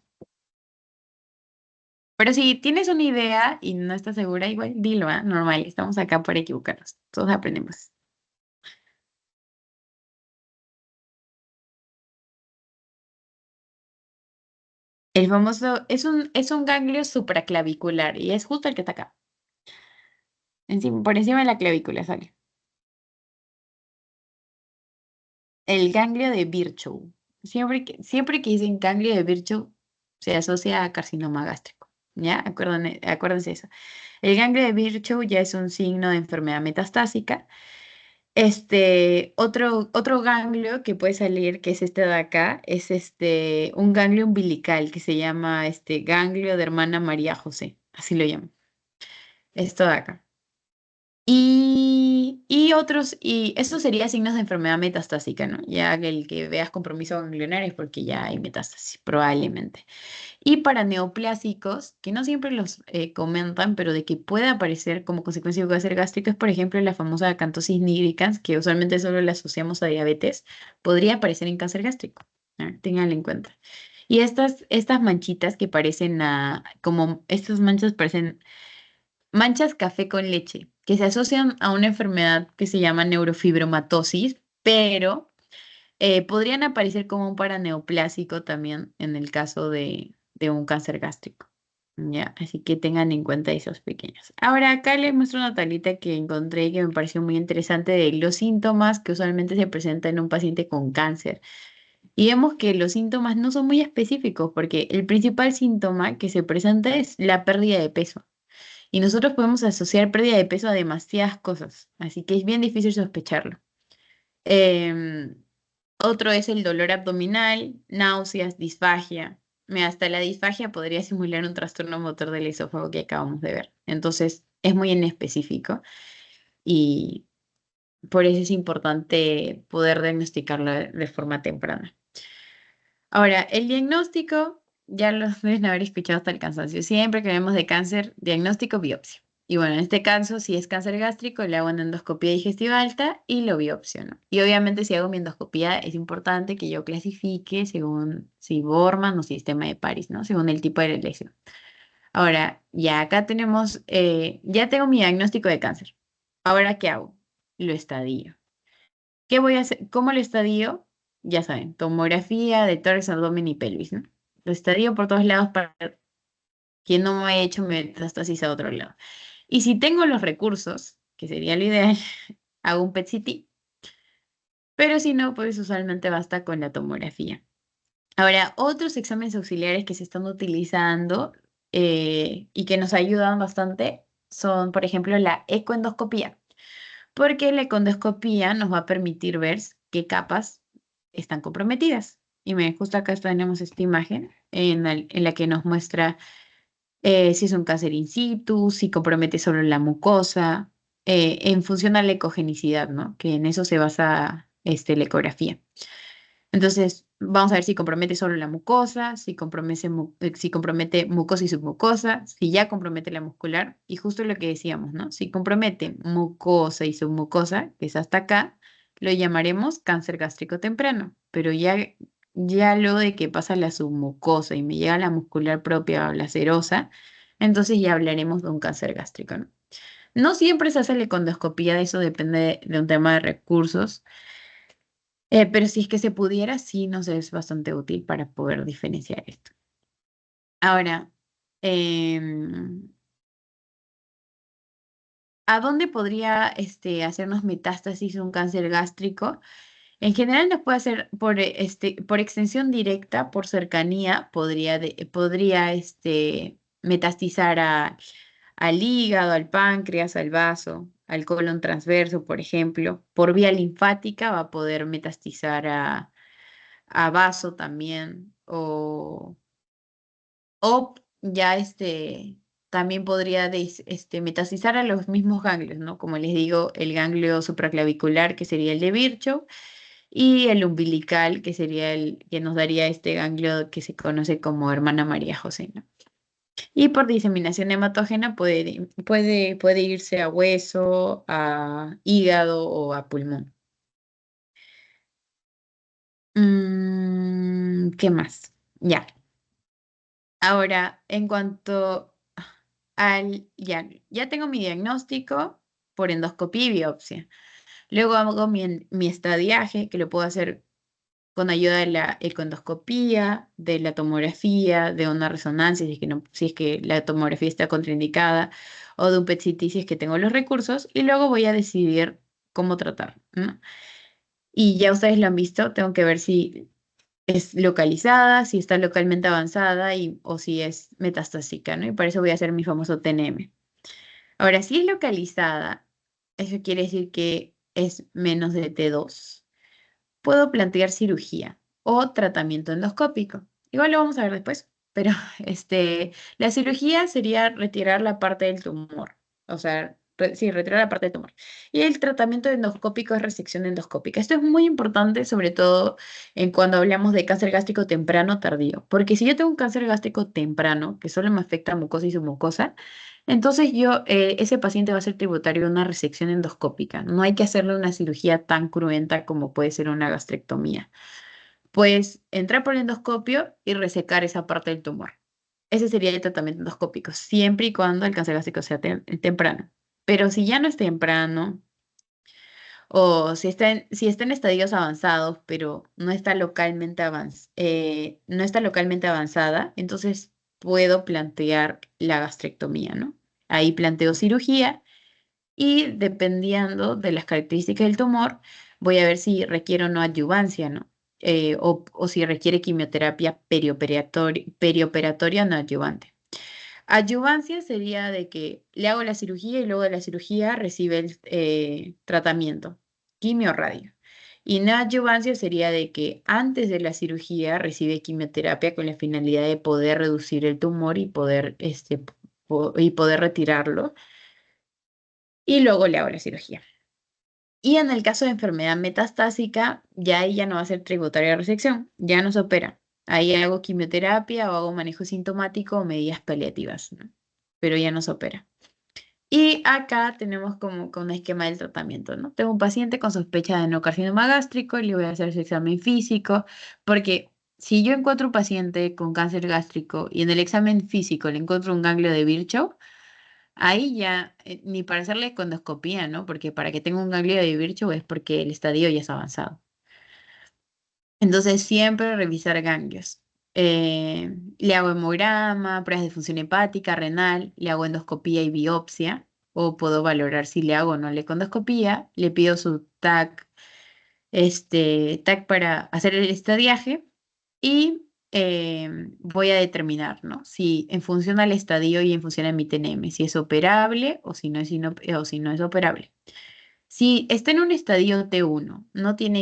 Pero si tienes una idea y no estás segura, igual dilo, ¿ah? Normal, estamos acá para equivocarnos. Todos aprendemos. El famoso es un ganglio supraclavicular y es justo el que está acá, por encima de la clavícula sale. El ganglio de Virchow. Siempre que dicen ganglio de Virchow, se asocia a carcinoma gástrico. ¿Ya? Acuérdense eso. El ganglio de Virchow ya es un signo de enfermedad metastásica. Otro ganglio que puede salir, que es este de acá, es un ganglio umbilical que se llama ganglio de hermana María José. Así lo llaman. Esto de acá. Y eso sería signos de enfermedad metastásica, ¿no? Ya que el que veas compromiso ganglionario es porque ya hay metástasis, probablemente. Y para neoplásicos, que no siempre los comentan, pero de que puede aparecer como consecuencia de cáncer gástrico, es por ejemplo la famosa acantosis nigricans, que usualmente solo la asociamos a diabetes, podría aparecer en cáncer gástrico. Ténganlo en cuenta. Y estas manchitas que parecen como estas manchas parecen manchas café con leche, que se asocian a una enfermedad que se llama neurofibromatosis, pero podrían aparecer como un paraneoplásico también en el caso de un cáncer gástrico. Ya, así que tengan en cuenta esos pequeños. Ahora acá les muestro una tablita que encontré que me pareció muy interesante de los síntomas que usualmente se presentan en un paciente con cáncer. Y vemos que los síntomas no son muy específicos porque el principal síntoma que se presenta es la pérdida de peso. Y nosotros podemos asociar pérdida de peso a demasiadas cosas, así que es bien difícil sospecharlo. Em, Otro es el dolor abdominal, náuseas, disfagia. Hasta la disfagia podría simular un trastorno motor del esófago que acabamos de ver. Entonces, es muy inespecífico y por eso es importante poder diagnosticarlo de forma temprana. Ahora, el diagnóstico, ya lo deben haber escuchado hasta el cansancio. Siempre que vemos de cáncer, diagnóstico, biopsia. Y bueno, en este caso, si es cáncer gástrico, le hago una endoscopia digestiva alta y lo biopsiono. Y obviamente, si hago mi endoscopia, es importante que yo clasifique según si Borman o sistema de Paris, ¿no? Según el tipo de la lesión. Ahora, ya acá tenemos, ya tengo mi diagnóstico de cáncer. Ahora, ¿qué hago? Lo estadio. ¿Qué voy a hacer? ¿Cómo lo estadio? Ya saben, tomografía de tórax, abdomen y pelvis, ¿no? Lo estadio por todos lados para que no me haya hecho metástasis a otro lado. Y si tengo los recursos, que sería lo ideal, hago un PET-CT, pero si no, pues usualmente basta con la tomografía. Ahora, otros exámenes auxiliares que se están utilizando y que nos ayudan bastante son, por ejemplo, la ecoendoscopía, porque la ecoendoscopía nos va a permitir ver qué capas están comprometidas. Y me justo acá tenemos esta imagen en la que nos muestra si es un cáncer in situ, si compromete solo la mucosa, en función a la ecogenicidad, ¿no? Que en eso se basa la ecografía. Entonces, vamos a ver si compromete solo la mucosa, si compromete mucosa y submucosa, si ya compromete la muscular, y justo lo que decíamos, ¿no? Si compromete mucosa y submucosa, que es hasta acá, lo llamaremos cáncer gástrico temprano, pero ya luego de que pasa la submucosa y me llega la muscular propia o la serosa, entonces ya hablaremos de un cáncer gástrico, ¿no? No siempre se hace la econdoscopía, de eso depende de un tema de recursos. Pero si es que se pudiera, sí nos es bastante útil para poder diferenciar esto. Ahora, em, ¿a dónde podría hacernos metástasis un cáncer gástrico? En general nos puede hacer por extensión directa, por cercanía, podría metastizar al hígado, al páncreas, al vaso, al colon transverso, por ejemplo. Por vía linfática va a poder metastizar a vaso también, o ya también podría metastizar a los mismos ganglios, ¿no? Como les digo, el ganglio supraclavicular, que sería el de Virchow, y el umbilical, que sería el que nos daría este ganglio que se conoce como hermana María José, ¿no? Y por diseminación hematógena puede irse a hueso, a hígado o a pulmón. ¿Qué más? Ya. Ahora, en cuanto ya tengo mi diagnóstico por endoscopia y biopsia. Luego hago mi estadiaje, que lo puedo hacer con ayuda de la econdoscopía, de la tomografía, de una resonancia, si es que la tomografía está contraindicada, o de un PET-CT si es que tengo los recursos, y luego voy a decidir cómo tratar, ¿no? Y ya ustedes lo han visto, tengo que ver si es localizada, si está localmente avanzada o si es metastásica, ¿no? Y para eso voy a hacer mi famoso TNM. Ahora, si es localizada, eso quiere decir que es menos de T2. Puedo plantear cirugía o tratamiento endoscópico. Igual lo vamos a ver después, pero la cirugía sería retirar la parte del tumor, o sea, sí, retirar la parte del tumor. Y el tratamiento endoscópico es resección endoscópica. Esto es muy importante, sobre todo en cuando hablamos de cáncer gástrico temprano o tardío, porque si yo tengo un cáncer gástrico temprano, que solo me afecta a mucosa y submucosa, entonces ese paciente va a ser tributario de una resección endoscópica. No hay que hacerle una cirugía tan cruenta como puede ser una gastrectomía. Puedes entrar por el endoscopio y resecar esa parte del tumor. Ese sería el tratamiento endoscópico, siempre y cuando el cáncer gástrico sea temprano. Pero si ya no es temprano, o si está en estadios avanzados, pero no está localmente avanzada, entonces puedo plantear la gastrectomía, ¿no? Ahí planteo cirugía y dependiendo de las características del tumor, voy a ver si requiere o no adyuvancia, ¿no? O si requiere quimioterapia perioperatoria no adyuvante. Adyuvancia sería de que le hago la cirugía y luego de la cirugía recibe el tratamiento, quimio o radio. Y no adyuvancia sería de que antes de la cirugía recibe quimioterapia con la finalidad de poder reducir el tumor y poder retirarlo. Y luego le hago la cirugía. Y en el caso de enfermedad metastásica, ya ahí ya no va a ser tributaria de resección, ya no se opera. Ahí hago quimioterapia o hago manejo sintomático o medidas paliativas, ¿no? Pero ya no se opera. Y acá tenemos como con un esquema del tratamiento, ¿no? Tengo un paciente con sospecha de carcinoma gástrico y le voy a hacer su examen físico, porque si yo encuentro un paciente con cáncer gástrico y en el examen físico le encuentro un ganglio de Virchow, ahí ya, ni para hacerle endoscopía, ¿no? Porque para que tenga un ganglio de Virchow es porque el estadio ya es avanzado. Entonces, siempre revisar ganglios. Le hago hemograma, pruebas de función hepática, renal, le hago endoscopía y biopsia, o puedo valorar si le hago o no la endoscopía, le pido su TAC para hacer el estadiaje y voy a determinar, ¿no? Si en función al estadio y en función a mi TNM, si es operable o si no es, o si no es operable. Si está en un estadio T1, no tiene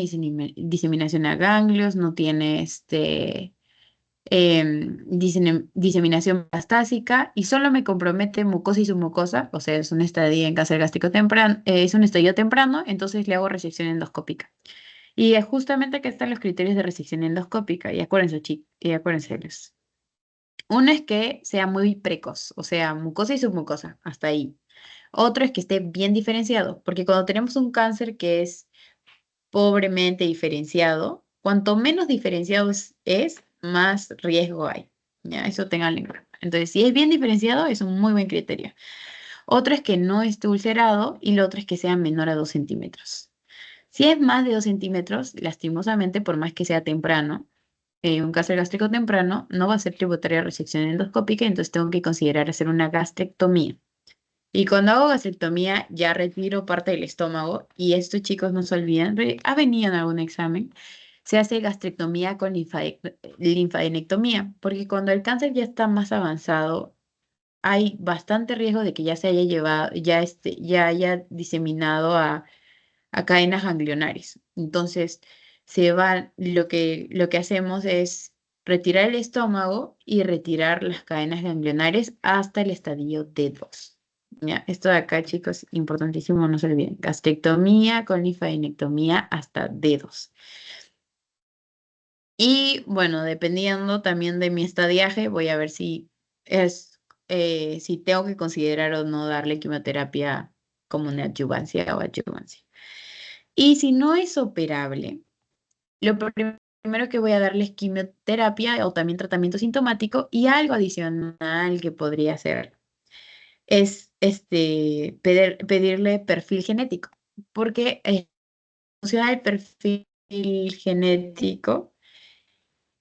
diseminación a ganglios, no tiene diseminación metastásica y solo me compromete mucosa y submucosa, o sea, es un estadio en cáncer gástrico temprano, es un estadio temprano, entonces le hago resección endoscópica. Y es justamente acá están los criterios de resección endoscópica, y acuérdense, y acuérdense. Uno es que sea muy precoz, o sea, mucosa y submucosa, hasta ahí. Otro es que esté bien diferenciado, porque cuando tenemos un cáncer que es pobremente diferenciado, cuanto menos diferenciado más riesgo hay. Ya, eso tenganlo en cuenta. Entonces, si es bien diferenciado, es un muy buen criterio. Otro es que no esté ulcerado y lo otro es que sea menor a 2 centímetros. Si es más de 2 centímetros, lastimosamente, por más que sea temprano, un cáncer gástrico temprano, no va a ser tributaria de resección endoscópica, entonces tengo que considerar hacer una gastrectomía. Y cuando hago gastrectomía, ya retiro parte del estómago. Y esto, chicos, no se olviden, ha venido en algún examen. Se hace gastrectomía con linfadenectomía, porque cuando el cáncer ya está más avanzado, hay bastante riesgo de que ya se haya llevado, ya haya diseminado a cadenas ganglionares. Entonces, lo que hacemos es retirar el estómago y retirar las cadenas ganglionares hasta el estadio D2. Ya, esto de acá, chicos, importantísimo, no se olviden. Gastrectomía con linfadenectomía hasta D2. Y bueno, dependiendo también de mi estadiaje, voy a ver si tengo que considerar o no darle quimioterapia como neoadyuvancia o adyuvancia. Y si no es operable, lo primero que voy a darle es quimioterapia o también tratamiento sintomático y algo adicional que podría hacer es pedirle perfil genético, porque funciona el perfil genético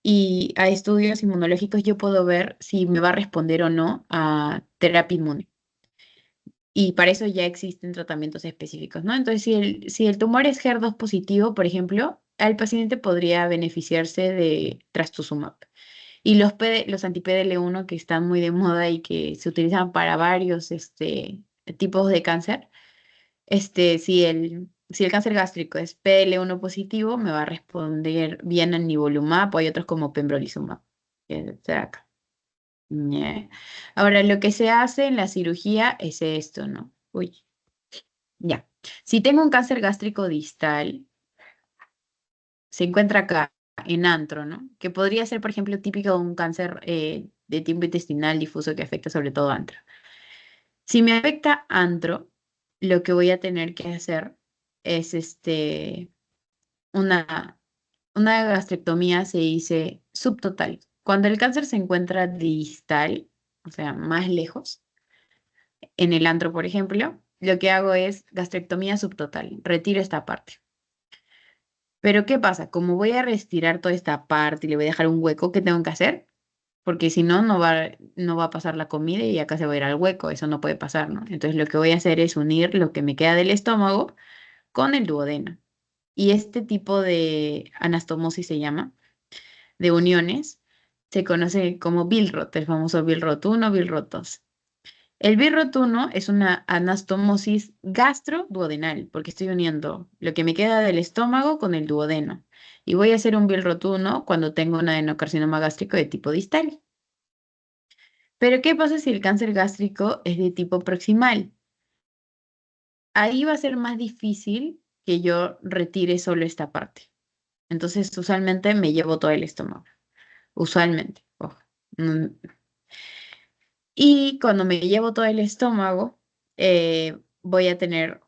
y a estudios inmunológicos yo puedo ver si me va a responder o no a terapia inmune. Y para eso ya existen tratamientos específicos, ¿no? Entonces, si el tumor es HER2 positivo, por ejemplo, el paciente podría beneficiarse de trastuzumab. Y los anti-PDL1 que están muy de moda y que se utilizan para varios tipos de cáncer, si el cáncer gástrico es PDL1 positivo, me va a responder bien al nivolumab o hay otros como pembrolizumab, que está acá. Ahora, lo que se hace en la cirugía es esto, ¿no? Uy, ya. Si tengo un cáncer gástrico distal, se encuentra acá, en antro, ¿no? Que podría ser, por ejemplo, típico de un cáncer de tipo intestinal difuso que afecta sobre todo antro. Si me afecta antro, lo que voy a tener que hacer es una una gastrectomía se dice subtotal. Cuando el cáncer se encuentra distal, o sea, más lejos, en el antro, por ejemplo, lo que hago es gastrectomía subtotal, retiro esta parte. Pero ¿qué pasa? Como voy a retirar toda esta parte y le voy a dejar un hueco, ¿qué tengo que hacer? Porque si no, no va a pasar la comida y acá se va a ir al hueco, eso no puede pasar, ¿no? Entonces lo que voy a hacer es unir lo que me queda del estómago con el duodeno. Y este tipo de anastomosis se llama, de uniones, se conoce como Billrot, el famoso Billrot 1, Billrot 2. El Billrot 1 es una anastomosis gastroduodenal, porque estoy uniendo lo que me queda del estómago con el duodeno. Y voy a hacer un Billrot 1 cuando tengo un adenocarcinoma gástrico de tipo distal. Pero ¿qué pasa si el cáncer gástrico es de tipo proximal? Ahí va a ser más difícil que yo retire solo esta parte. Entonces, usualmente me llevo todo el estómago. Usualmente, ojo. Mm, Y cuando me llevo todo el estómago, voy a tener,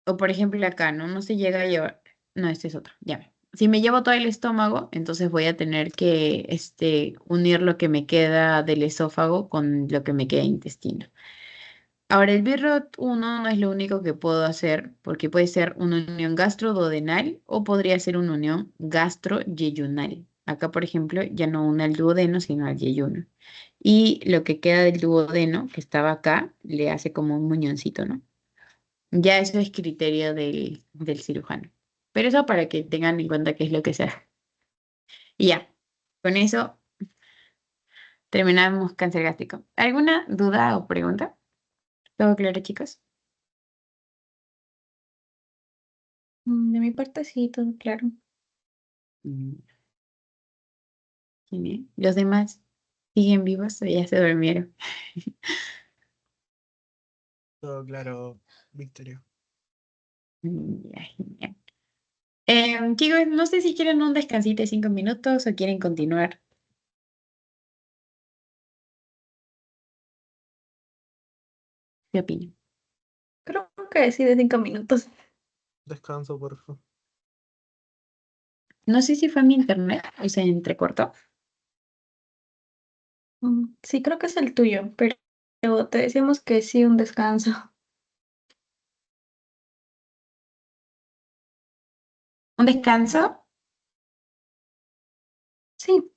o por ejemplo acá, ¿no? No se llega a llevar, no, este es otro, ya. Si me llevo todo el estómago, entonces voy a tener que unir lo que me queda del esófago con lo que me queda de intestino. Ahora, el BIRROT 1 no es lo único que puedo hacer, porque puede ser una unión gastroduodenal o podría ser una unión gastroyeyunal. Acá, por ejemplo, ya no une al duodeno, sino al yeyuno. Y lo que queda del duodeno, que estaba acá, le hace como un muñoncito, ¿no? Ya eso es criterio del cirujano. Pero eso para que tengan en cuenta qué es lo que se hace. Y ya, con eso terminamos cáncer gástrico. ¿Alguna duda o pregunta? ¿Todo claro, chicos? De mi parte sí, todo claro. Mm, Genial. Los demás siguen vivos o ya se durmieron. Todo claro, Victoria. Ya, genial. Chicos, no sé si quieren un descansito de 5 minutos o quieren continuar. ¿Qué opinan? Creo que sí, de 5 minutos. Descanso, por favor. No sé si fue mi internet o se entrecortó. Sí, creo que es el tuyo, pero te decíamos que sí, un descanso. ¿Un descanso? Sí,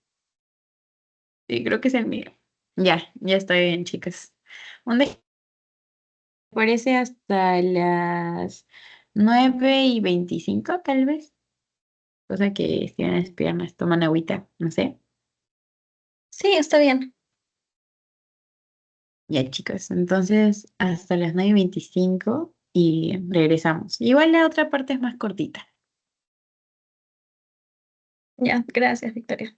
Sí, creo que es el mío. Ya estoy bien, chicas. Un descanso parece hasta las 9:25 tal vez. Cosa que estiran las piernas, toman agüita, no sé. sí, está bien. Ya, chicos, entonces hasta las 9:25 y regresamos. Igual la otra parte es más cortita. Ya, gracias, Victoria.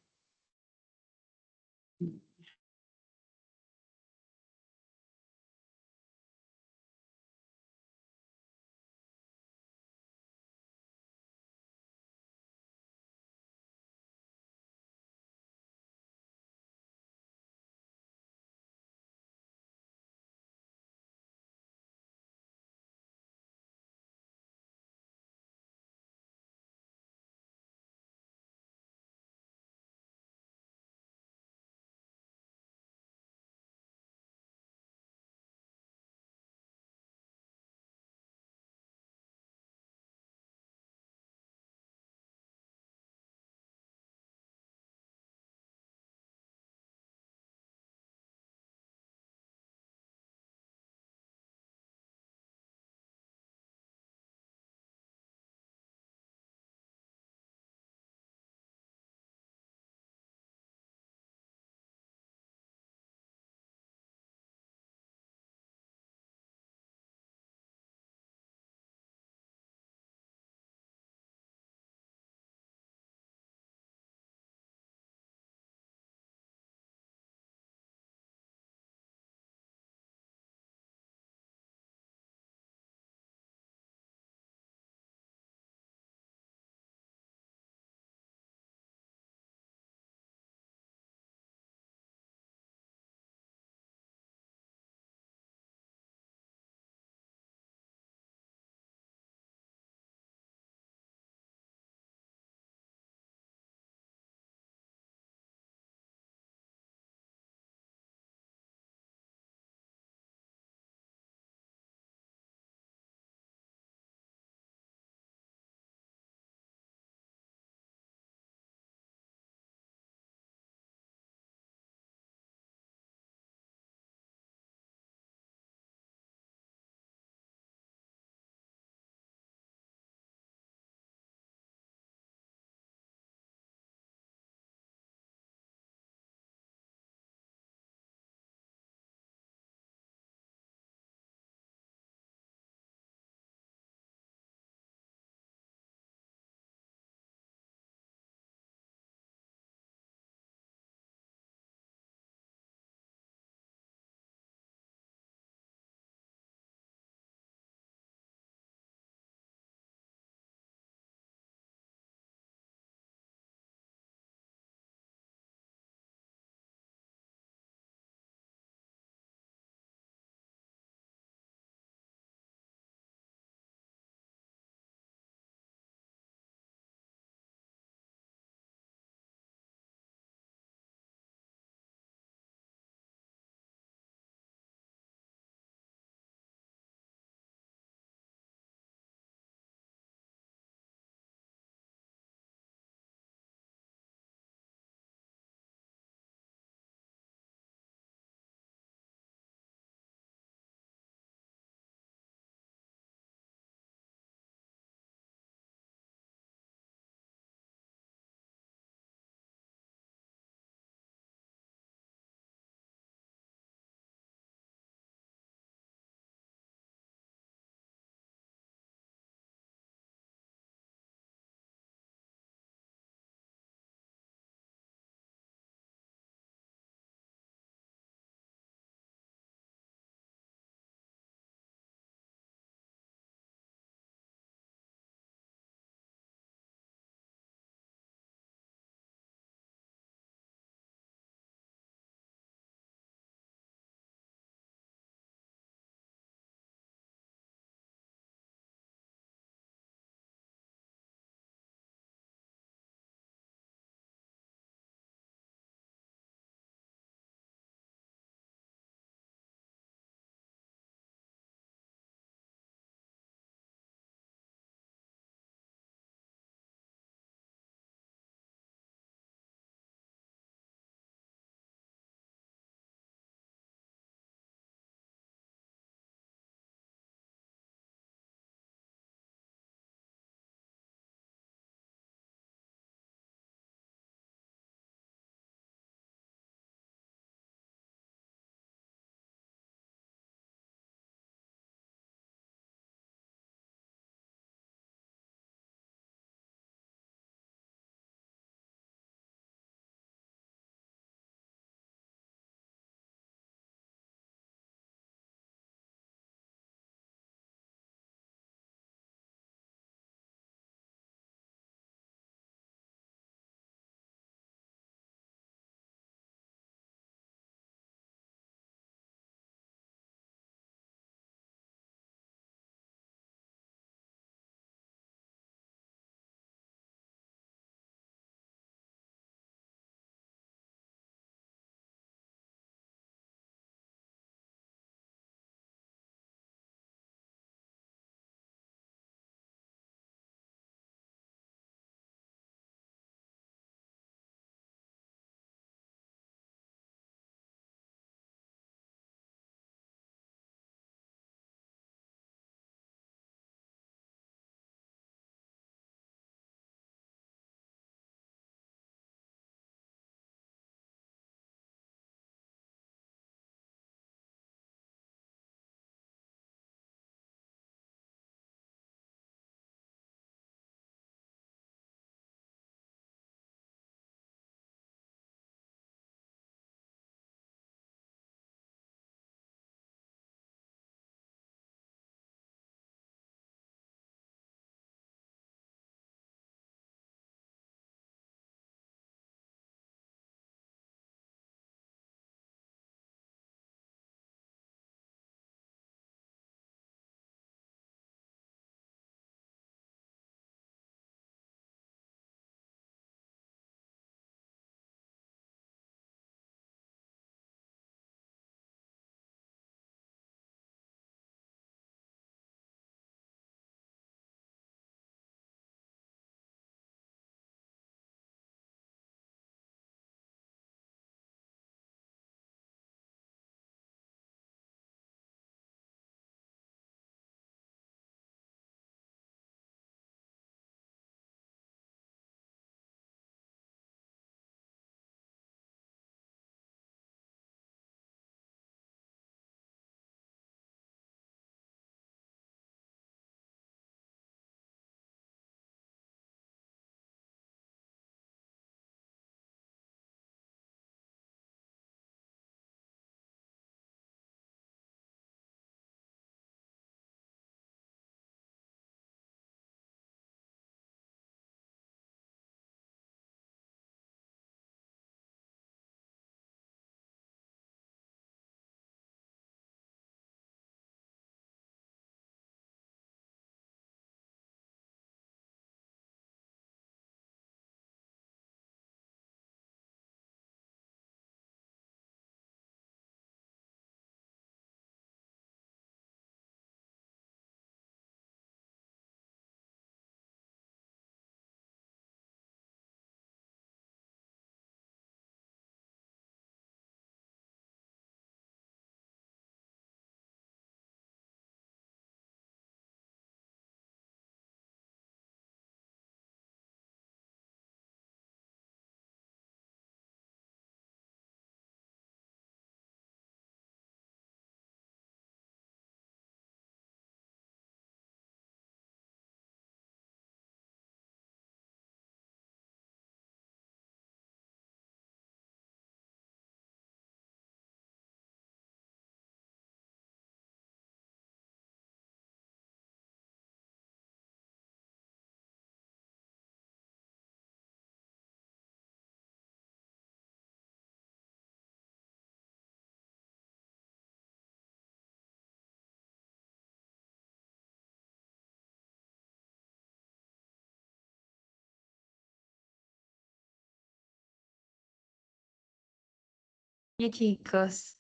Y chicos,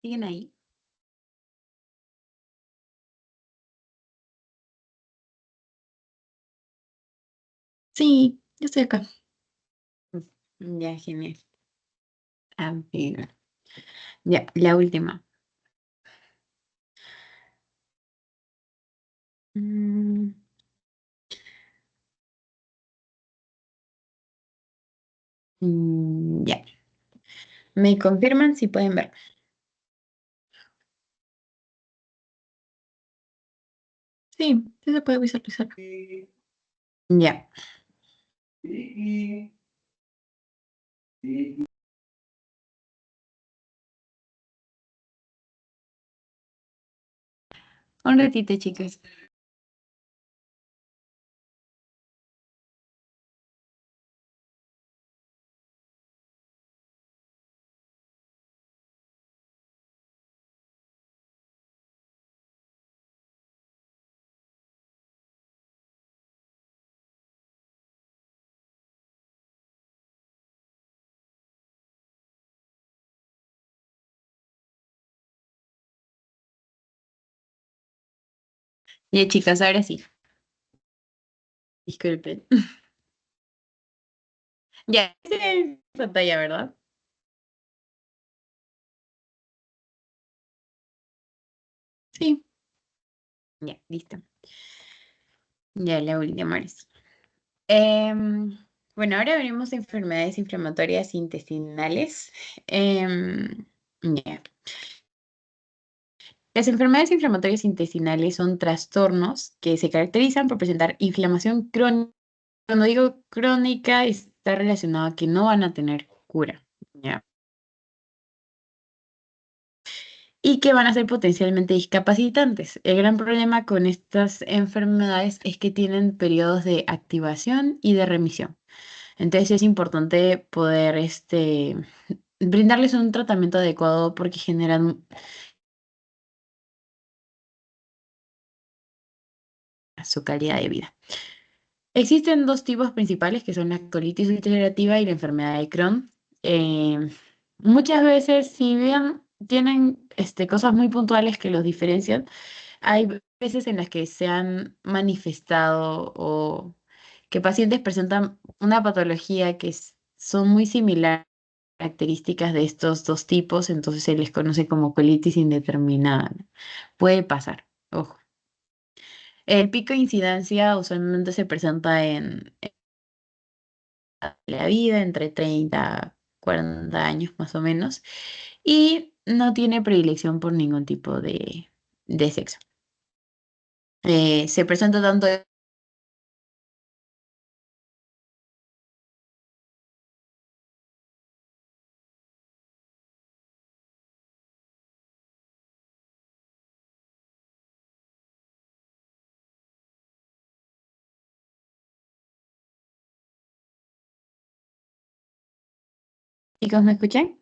¿siguen ahí? Sí, yo estoy acá. Ya, genial. A ver. Ya, la última. Mm, ya. ¿Me confirman si pueden ver? Sí, sí se puede visualizar. Ya. Un ratito, chicos. Ya, chicas, ahora sí. Disculpen. Ya, en pantalla, ¿verdad? Sí, Ya, listo. Ya, la última ahora sí. Em, bueno, ahora veremos enfermedades inflamatorias intestinales. Ya. Las enfermedades inflamatorias intestinales son trastornos que se caracterizan por presentar inflamación crónica. Cuando digo crónica, está relacionado a que no van a tener cura, ¿ya? Y que van a ser potencialmente discapacitantes. El gran problema con estas enfermedades es que tienen periodos de activación y de remisión. Entonces es importante poder brindarles un tratamiento adecuado porque generan su calidad de vida. Existen dos tipos principales que son la colitis ulcerativa y la enfermedad de Crohn. Eh, Muchas veces, si bien tienen cosas muy puntuales que los diferencian, hay veces en las que se han manifestado o que pacientes presentan una patología que son muy similares características de estos dos tipos, entonces se les conoce como colitis indeterminada, ¿no? Puede pasar, ojo. El pico de incidencia usualmente se presenta en la vida, entre 30 40 años más o menos, y no tiene predilección por ningún tipo de sexo. Se presenta tanto chicos, ¿me escuchan?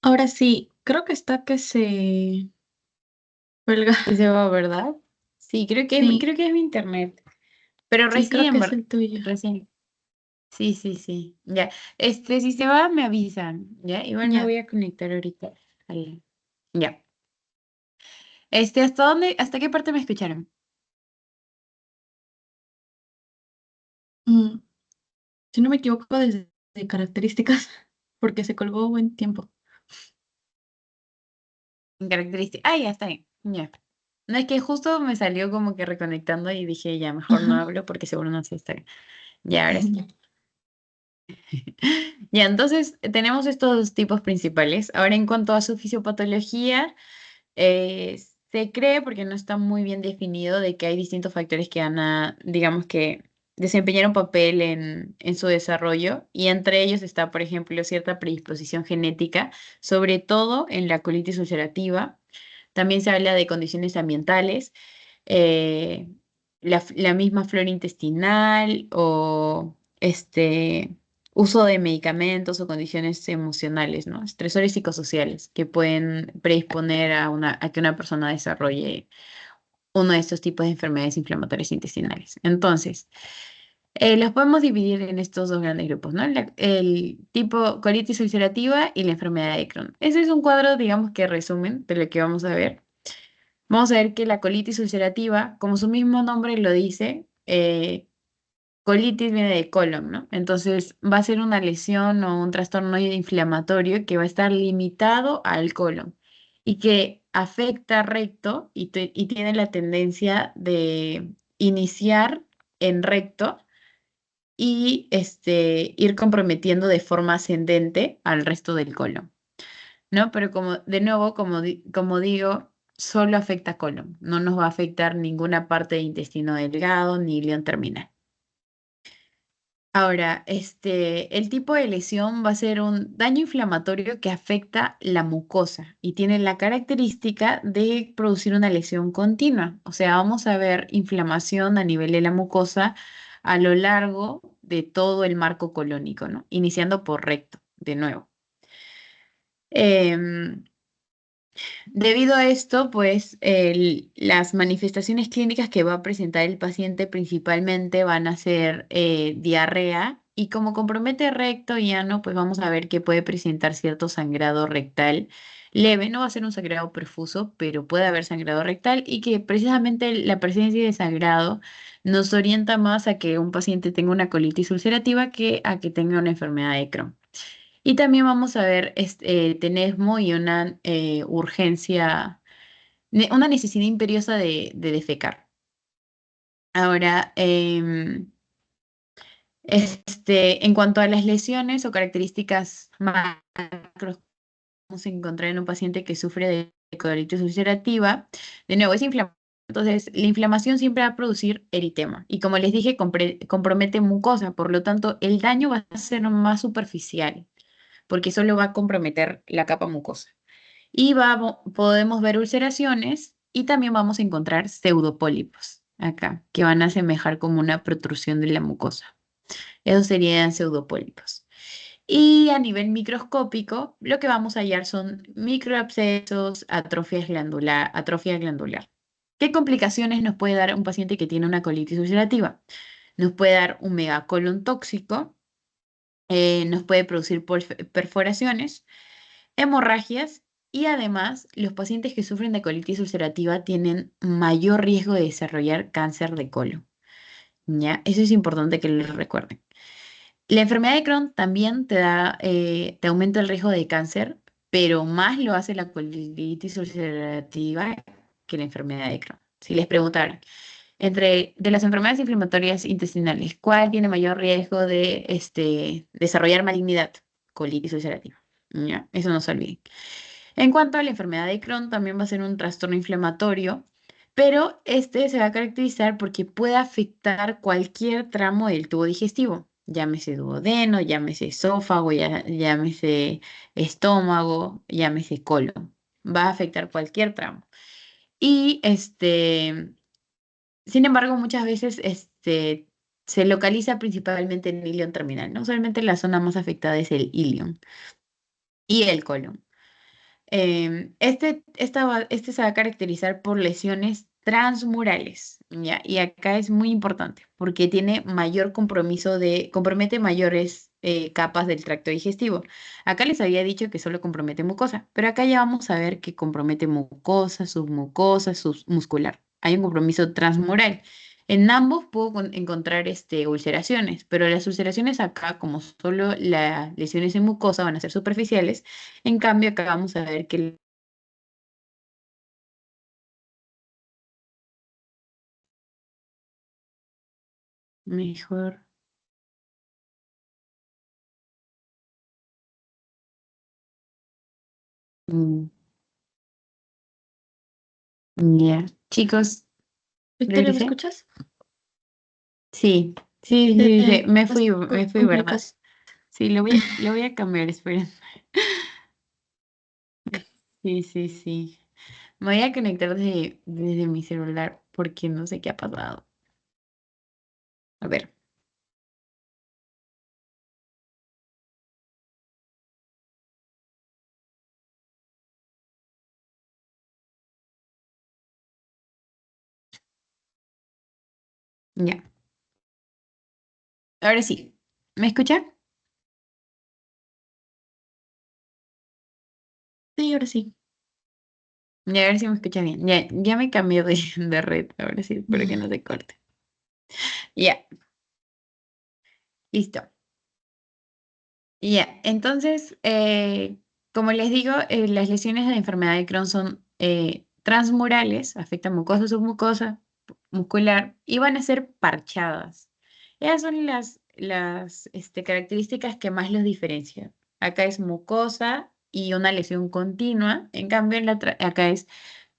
ahora sí, creo que está que se cuelga. Sí se va, ¿verdad? Sí, Sí, creo que es mi internet, pero sí, creo que recién, es el tuyo. recién. Sí, sí, sí. Ya. Si se va, me avisan, ¿ya? Igual me Ya. voy a conectar ahorita. Ya. Hasta qué parte me escucharon? Mm, si no me equivoco, desde de características, porque se colgó buen tiempo. En características. Ah, ya está bien. Ya. No es que justo me salió como que reconectando y dije, ya, mejor no hablo porque seguro no se está bien. Ya, ahora sí. Ya, entonces tenemos estos dos tipos principales. Ahora, en cuanto a su fisiopatología, eh, se cree, porque no está muy bien definido, de que hay distintos factores que van a, digamos que, desempeñar un papel en su desarrollo, y entre ellos está, por ejemplo, cierta predisposición genética, sobre todo en la colitis ulcerativa. También se habla de condiciones ambientales, eh, la misma flora intestinal o uso de medicamentos o condiciones emocionales, ¿no? Estresores psicosociales que pueden predisponer a que una persona desarrolle uno de estos tipos de enfermedades inflamatorias intestinales. Entonces, Los podemos dividir en estos dos grandes grupos, ¿no? El tipo colitis ulcerativa y la enfermedad de Crohn. Ese es un cuadro, digamos que resumen de lo que vamos a ver. Vamos a ver que la colitis ulcerativa, como su mismo nombre lo dice, colitis viene de colon, ¿no? Entonces va a ser una lesión o un trastorno inflamatorio que va a estar limitado al colon y que afecta recto y tiene la tendencia de iniciar en recto y ir comprometiendo de forma ascendente al resto del colon, ¿no? Pero como, de nuevo, como digo, solo afecta colon, no nos va a afectar ninguna parte de intestino delgado ni ileón terminal. Ahora, el tipo de lesión va a ser un daño inflamatorio que afecta la mucosa y tiene la característica de producir una lesión continua. O sea, vamos a ver inflamación a nivel de la mucosa a lo largo de todo el marco colónico, ¿no? Iniciando por recto, de nuevo. Em, Debido a esto, pues las manifestaciones clínicas que va a presentar el paciente principalmente van a ser diarrea y como compromete recto y ano, pues vamos a ver que puede presentar cierto sangrado rectal leve. No va a ser un sangrado profuso, pero puede haber sangrado rectal y que precisamente la presencia de sangrado nos orienta más a que un paciente tenga una colitis ulcerativa que a que tenga una enfermedad de Crohn. Y también vamos a ver tenesmo y una urgencia, una necesidad imperiosa de defecar. Ahora, en cuanto a las lesiones o características macros, vamos a encontrar en un paciente que sufre de colitis ulcerativa. De nuevo, es inflamación. Entonces, la inflamación siempre va a producir eritema. Y como les dije, compromete mucosa. Por lo tanto, el daño va a ser más superficial, porque solo va a comprometer la capa mucosa. Y podemos ver ulceraciones y también vamos a encontrar pseudopólipos acá, que van a asemejar como una protrusión de la mucosa. Esos serían pseudopólipos. Y a nivel microscópico, lo que vamos a hallar son microabscesos, atrofia glandular. ¿Qué complicaciones nos puede dar un paciente que tiene una colitis ulcerativa? Nos puede dar un megacolon tóxico, nos puede producir perforaciones, hemorragias y además los pacientes que sufren de colitis ulcerativa tienen mayor riesgo de desarrollar cáncer de colon. ¿Ya? Eso es importante que lo recuerden. La enfermedad de Crohn también te aumenta el riesgo de cáncer, pero más lo hace la colitis ulcerativa que la enfermedad de Crohn. Si les preguntaran, de las enfermedades inflamatorias intestinales, ¿cuál tiene mayor riesgo de desarrollar malignidad? Colitis ulcerativa. ¿Ya? Eso no se olviden. En cuanto a la enfermedad de Crohn, también va a ser un trastorno inflamatorio, pero este se va a caracterizar porque puede afectar cualquier tramo del tubo digestivo, llámese duodeno, llámese esófago, llámese estómago, llámese colon. Va a afectar cualquier tramo. Y sin embargo, muchas veces se localiza principalmente en el ilion terminal, ¿no? Usualmente la zona más afectada es el ilion y el colon. Este se va a caracterizar por lesiones transmurales, ¿ya? Y acá es muy importante porque tiene mayor compromete mayores capas del tracto digestivo. Acá les había dicho que solo compromete mucosa, pero acá ya vamos a ver que compromete mucosa, submucosa, submuscular. Hay un compromiso transmural. En ambos puedo encontrar ulceraciones, pero las ulceraciones acá, como solo las lesiones en mucosa van a ser superficiales, en cambio, acá vamos a ver que mejor. mm, Ya. Chicos, Victoria, ¿me regresé. escuchas? Sí, sí, sí, sí, Vas me fui, con la ¿verdad? cosa. Sí, lo voy a cambiar, esperen. Sí, sí, sí. Me voy a conectar desde mi celular porque no sé qué ha pasado. A ver, ya. Ahora sí, ¿me escucha? Sí, ahora sí. Y a ver si me escucha bien. Ya me cambié de red, ahora sí, espero que no se corte. Ya, listo. Ya, entonces, como les digo, las lesiones de la enfermedad de Crohn son transmurales, afectan mucosa, submucosa, muscular y van a ser parchadas. Esas son las características que más los diferencian. Acá es mucosa y una lesión continua, en cambio acá es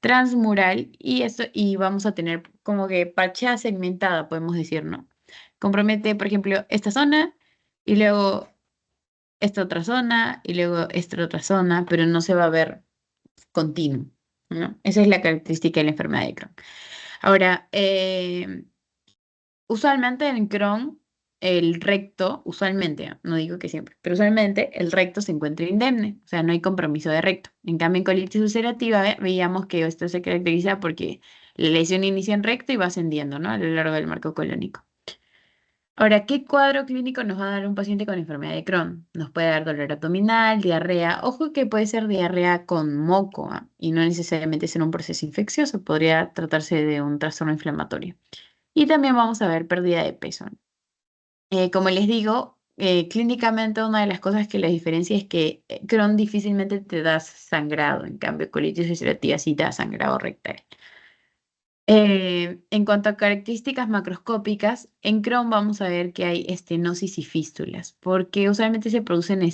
transmural y vamos a tener como que parchada segmentada, podemos decir, ¿no? Compromete, por ejemplo, esta zona y luego esta otra zona y luego esta otra zona, pero no se va a ver continuo, ¿no? Esa es la característica de la enfermedad de Crohn. Ahora, usualmente en Crohn, el recto, usualmente, no digo que siempre, pero usualmente el recto se encuentra indemne, o sea, no hay compromiso de recto. En cambio, en colitis ulcerativa, veíamos que esto se caracteriza porque la lesión inicia en recto y va ascendiendo, ¿no? A lo largo del marco colónico. Ahora, ¿qué cuadro clínico nos va a dar un paciente con enfermedad de Crohn? Nos puede dar dolor abdominal, diarrea. Ojo que puede ser diarrea con moco, ¿ah? Y no necesariamente ser un proceso infeccioso, podría tratarse de un trastorno inflamatorio. Y también vamos a ver pérdida de peso. Como les digo, clínicamente una de las cosas que la diferencia es que Crohn difícilmente te da sangrado, en cambio colitis ulcerativa sí da sangrado rectal. En cuanto a características macroscópicas, en Crohn vamos a ver que hay estenosis y fístulas, porque usualmente se producen,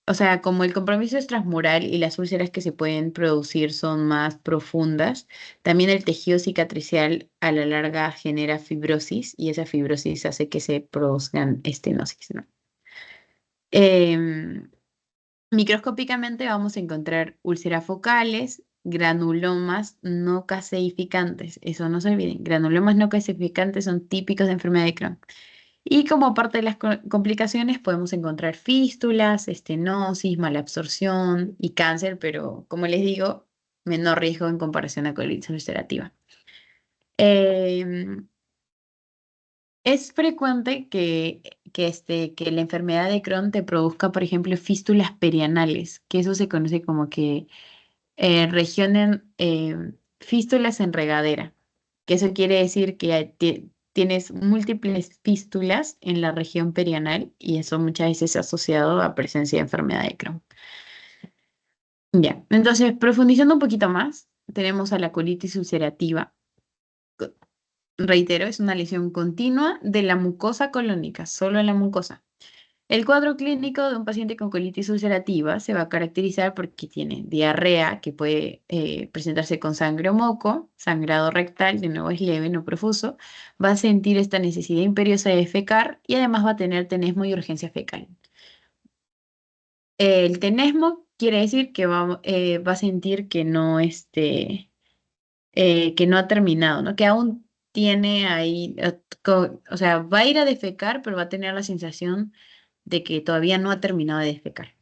o sea, como el compromiso es transmural y las úlceras que se pueden producir son más profundas, también el tejido cicatricial a la larga genera fibrosis y esa fibrosis hace que se produzcan estenosis, ¿no? Em, Microscópicamente vamos a encontrar úlceras focales, granulomas no caseificantes. Eso no se olviden. Granulomas no caseificantes son típicos de enfermedad de Crohn. Y como parte de las complicaciones podemos encontrar fístulas, estenosis, malabsorción y cáncer, pero como les digo, menor riesgo en comparación a colitis ulcerativa. Em, es frecuente que la enfermedad de Crohn te produzca, por ejemplo, fístulas perianales, que eso se conoce como que fístulas en regadera, que eso quiere decir que tienes múltiples fístulas en la región perianal y eso muchas veces es asociado a presencia de enfermedad de Crohn. Ya, entonces profundizando un poquito más, tenemos a la colitis ulcerativa. Reitero, es una lesión continua de la mucosa colónica, solo en la mucosa. El cuadro clínico de un paciente con colitis ulcerativa se va a caracterizar porque tiene diarrea, que puede presentarse con sangre o moco, sangrado rectal, de nuevo es leve, no profuso, va a sentir esta necesidad imperiosa de defecar y además va a tener tenesmo y urgencia fecal. El tenesmo quiere decir que va a sentir que no ha terminado, ¿no? Que aún tiene ahí, o sea, va a ir a defecar, pero va a tener la sensación de que todavía no ha terminado de defecar.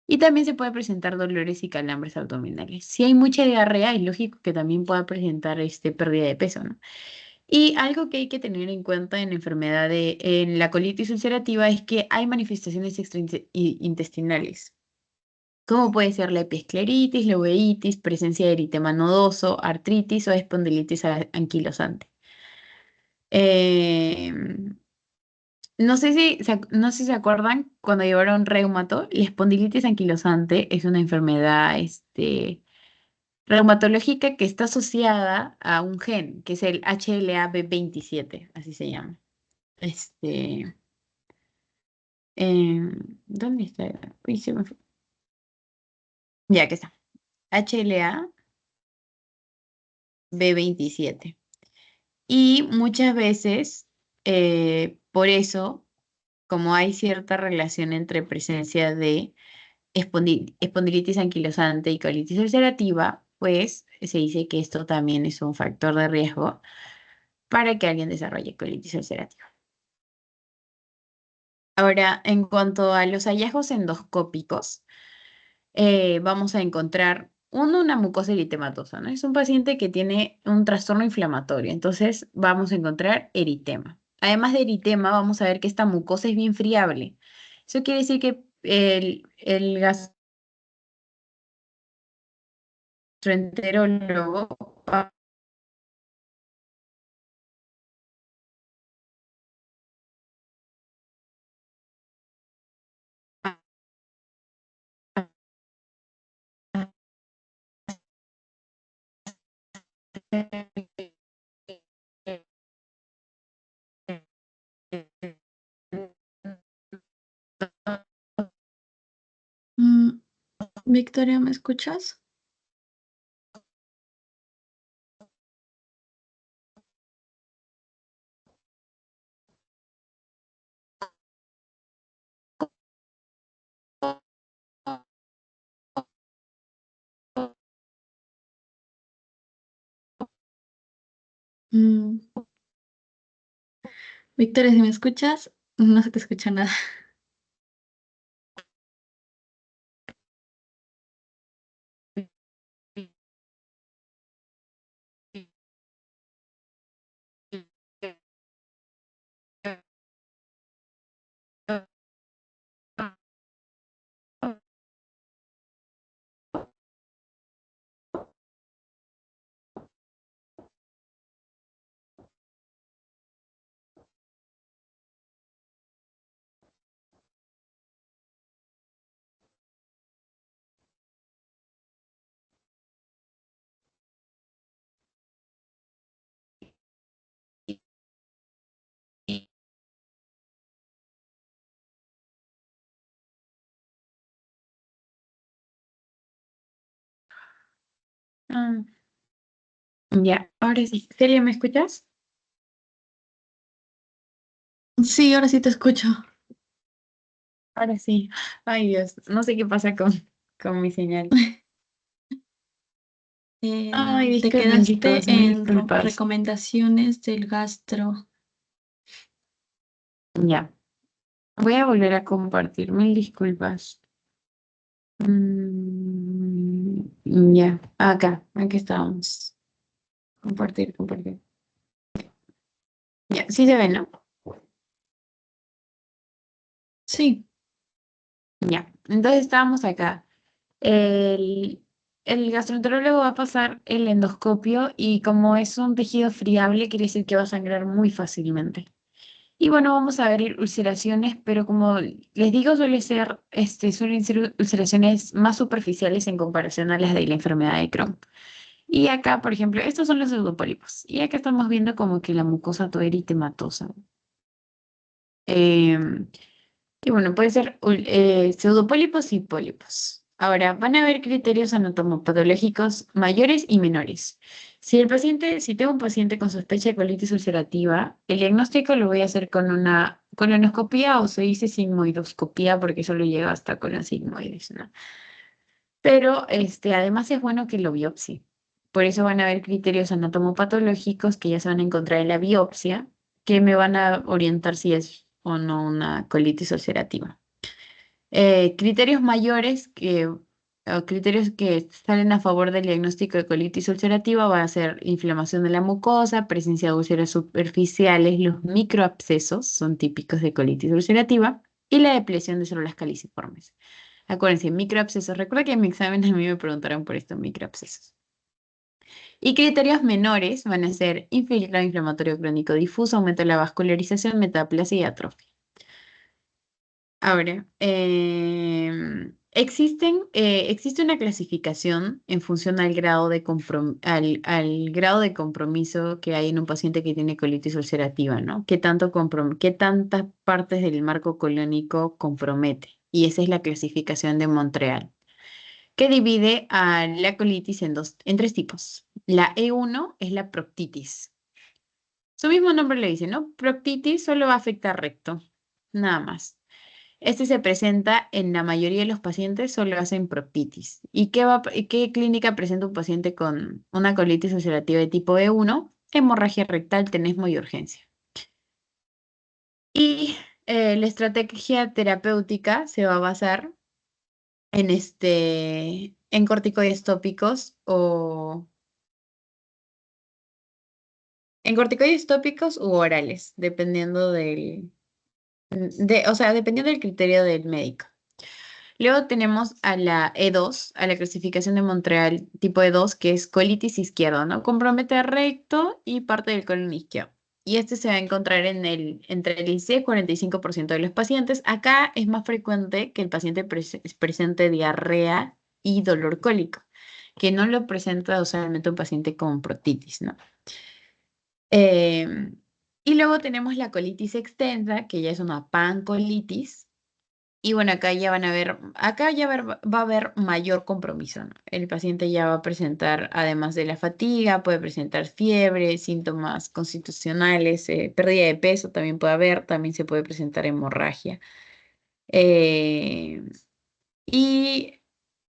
Y también se puede presentar dolores y calambres abdominales. Si hay mucha diarrea, es lógico que también pueda presentar pérdida de peso, ¿no? Y algo que hay que tener en cuenta en la colitis ulcerativa es que hay manifestaciones extraintestinales, como puede ser la epiescleritis, la uveitis, presencia de eritema nodoso, artritis o espondilitis anquilosante. Em, no sé si se acuerdan cuando llevaron reumato, la espondilitis anquilosante es una enfermedad reumatológica que está asociada a un gen, que es el HLA-B27, así se llama. Este, ¿Dónde está? Uy, se me fue. Ya que está. HLA-B27. Y muchas veces, por eso, como hay cierta relación entre presencia de espondilitis anquilosante y colitis ulcerativa, pues se dice que esto también es un factor de riesgo para que alguien desarrolle colitis ulcerativa. Ahora, en cuanto a los hallazgos endoscópicos, vamos a encontrar una mucosa eritematosa, ¿no? Es un paciente que tiene un trastorno inflamatorio, entonces vamos a encontrar eritema. además de eritema, vamos a ver que esta mucosa es bien friable. Eso quiere decir que el gastroenterólogo va Mm, Victoria, ¿me escuchas? Mm, Victoria, si me escuchas, no se te escucha nada. Ah, ya, ahora sí. Celia, ¿me escuchas? Sí, ahora sí te escucho. Ahora sí. Ay, Dios, no sé qué pasa con mi señal. Ay, Te disculpen, chicos, quedaste mil en disculpas. recomendaciones del gastro. Ya, voy a volver a compartir, mil disculpas. Ya, acá, aquí estábamos. Compartir, compartir. Ya, sí se ve, ¿no? Sí. Ya, entonces estábamos acá. El, el gastroenterólogo va a pasar el endoscopio y como es un tejido friable, quiere decir que va a sangrar muy fácilmente. Y bueno, vamos a ver ulceraciones, pero como les digo, suelen ser ulceraciones más superficiales en comparación a las de la enfermedad de Crohn. Y acá, por ejemplo, estos son los pseudopólipos. Y acá estamos viendo como que la mucosa toda eritematosa. Em, y bueno, puede ser pseudopólipos y pólipos. Ahora, van a haber criterios anatomopatológicos mayores y menores. Si tengo un paciente con sospecha de colitis ulcerativa, el diagnóstico lo voy a hacer con una colonoscopia o se dice sigmoidoscopía porque solo llega hasta con las sigmoides, ¿no? Pero además es bueno que lo biopsie. Por eso van a haber criterios anatomopatológicos que ya se van a encontrar en la biopsia, que me van a orientar si es o no una colitis ulcerativa. Criterios mayores o criterios que salen a favor del diagnóstico de colitis ulcerativa va a ser inflamación de la mucosa, presencia de úlceras superficiales, los microabscesos son típicos de colitis ulcerativa y la depresión de células caliciformes. Acuérdense, microabscesos. Recuerda que en mi examen a mí me preguntaron por estos microabscesos. Y criterios menores van a ser infiltrado inflamatorio crónico difuso, aumento de la vascularización, metaplasia y atrofia. Ahora, existe una clasificación en función al grado al grado de compromiso que hay en un paciente que tiene colitis ulcerativa, ¿no? ¿Qué tantas partes del marco colónico compromete? Y esa es la clasificación de Montreal, que divide a la colitis en tres tipos. La E1 es la proctitis. Su mismo nombre le dice, ¿no? Proctitis solo va a afectar recto, nada más. Este se presenta en la mayoría de los pacientes, solo hacen proctitis. ¿Y qué clínica presenta un paciente con una colitis ulcerativa de tipo E1? Hemorragia rectal, tenesmo y urgencia. Y la estrategia terapéutica se va a basar en corticoides tópicos En corticoides tópicos u orales, dependiendo o sea, dependiendo del criterio del médico. Luego tenemos a la E2, a la clasificación de Montreal tipo E2, que es colitis izquierda, ¿no? Compromete recto y parte del colon izquierdo. Y este se va a encontrar entre el 16 y 45% de los pacientes. Acá es más frecuente que el paciente presente diarrea y dolor cólico, que no lo presenta usualmente un paciente con protitis, ¿no? Em, y luego tenemos la colitis extensa, que ya es una pancolitis. Y bueno, acá ya van a ver, va a haber mayor compromiso, ¿no? El paciente ya va a presentar, además de la fatiga, puede presentar fiebre, síntomas constitucionales, pérdida de peso también puede haber, también se puede presentar hemorragia. Eh, y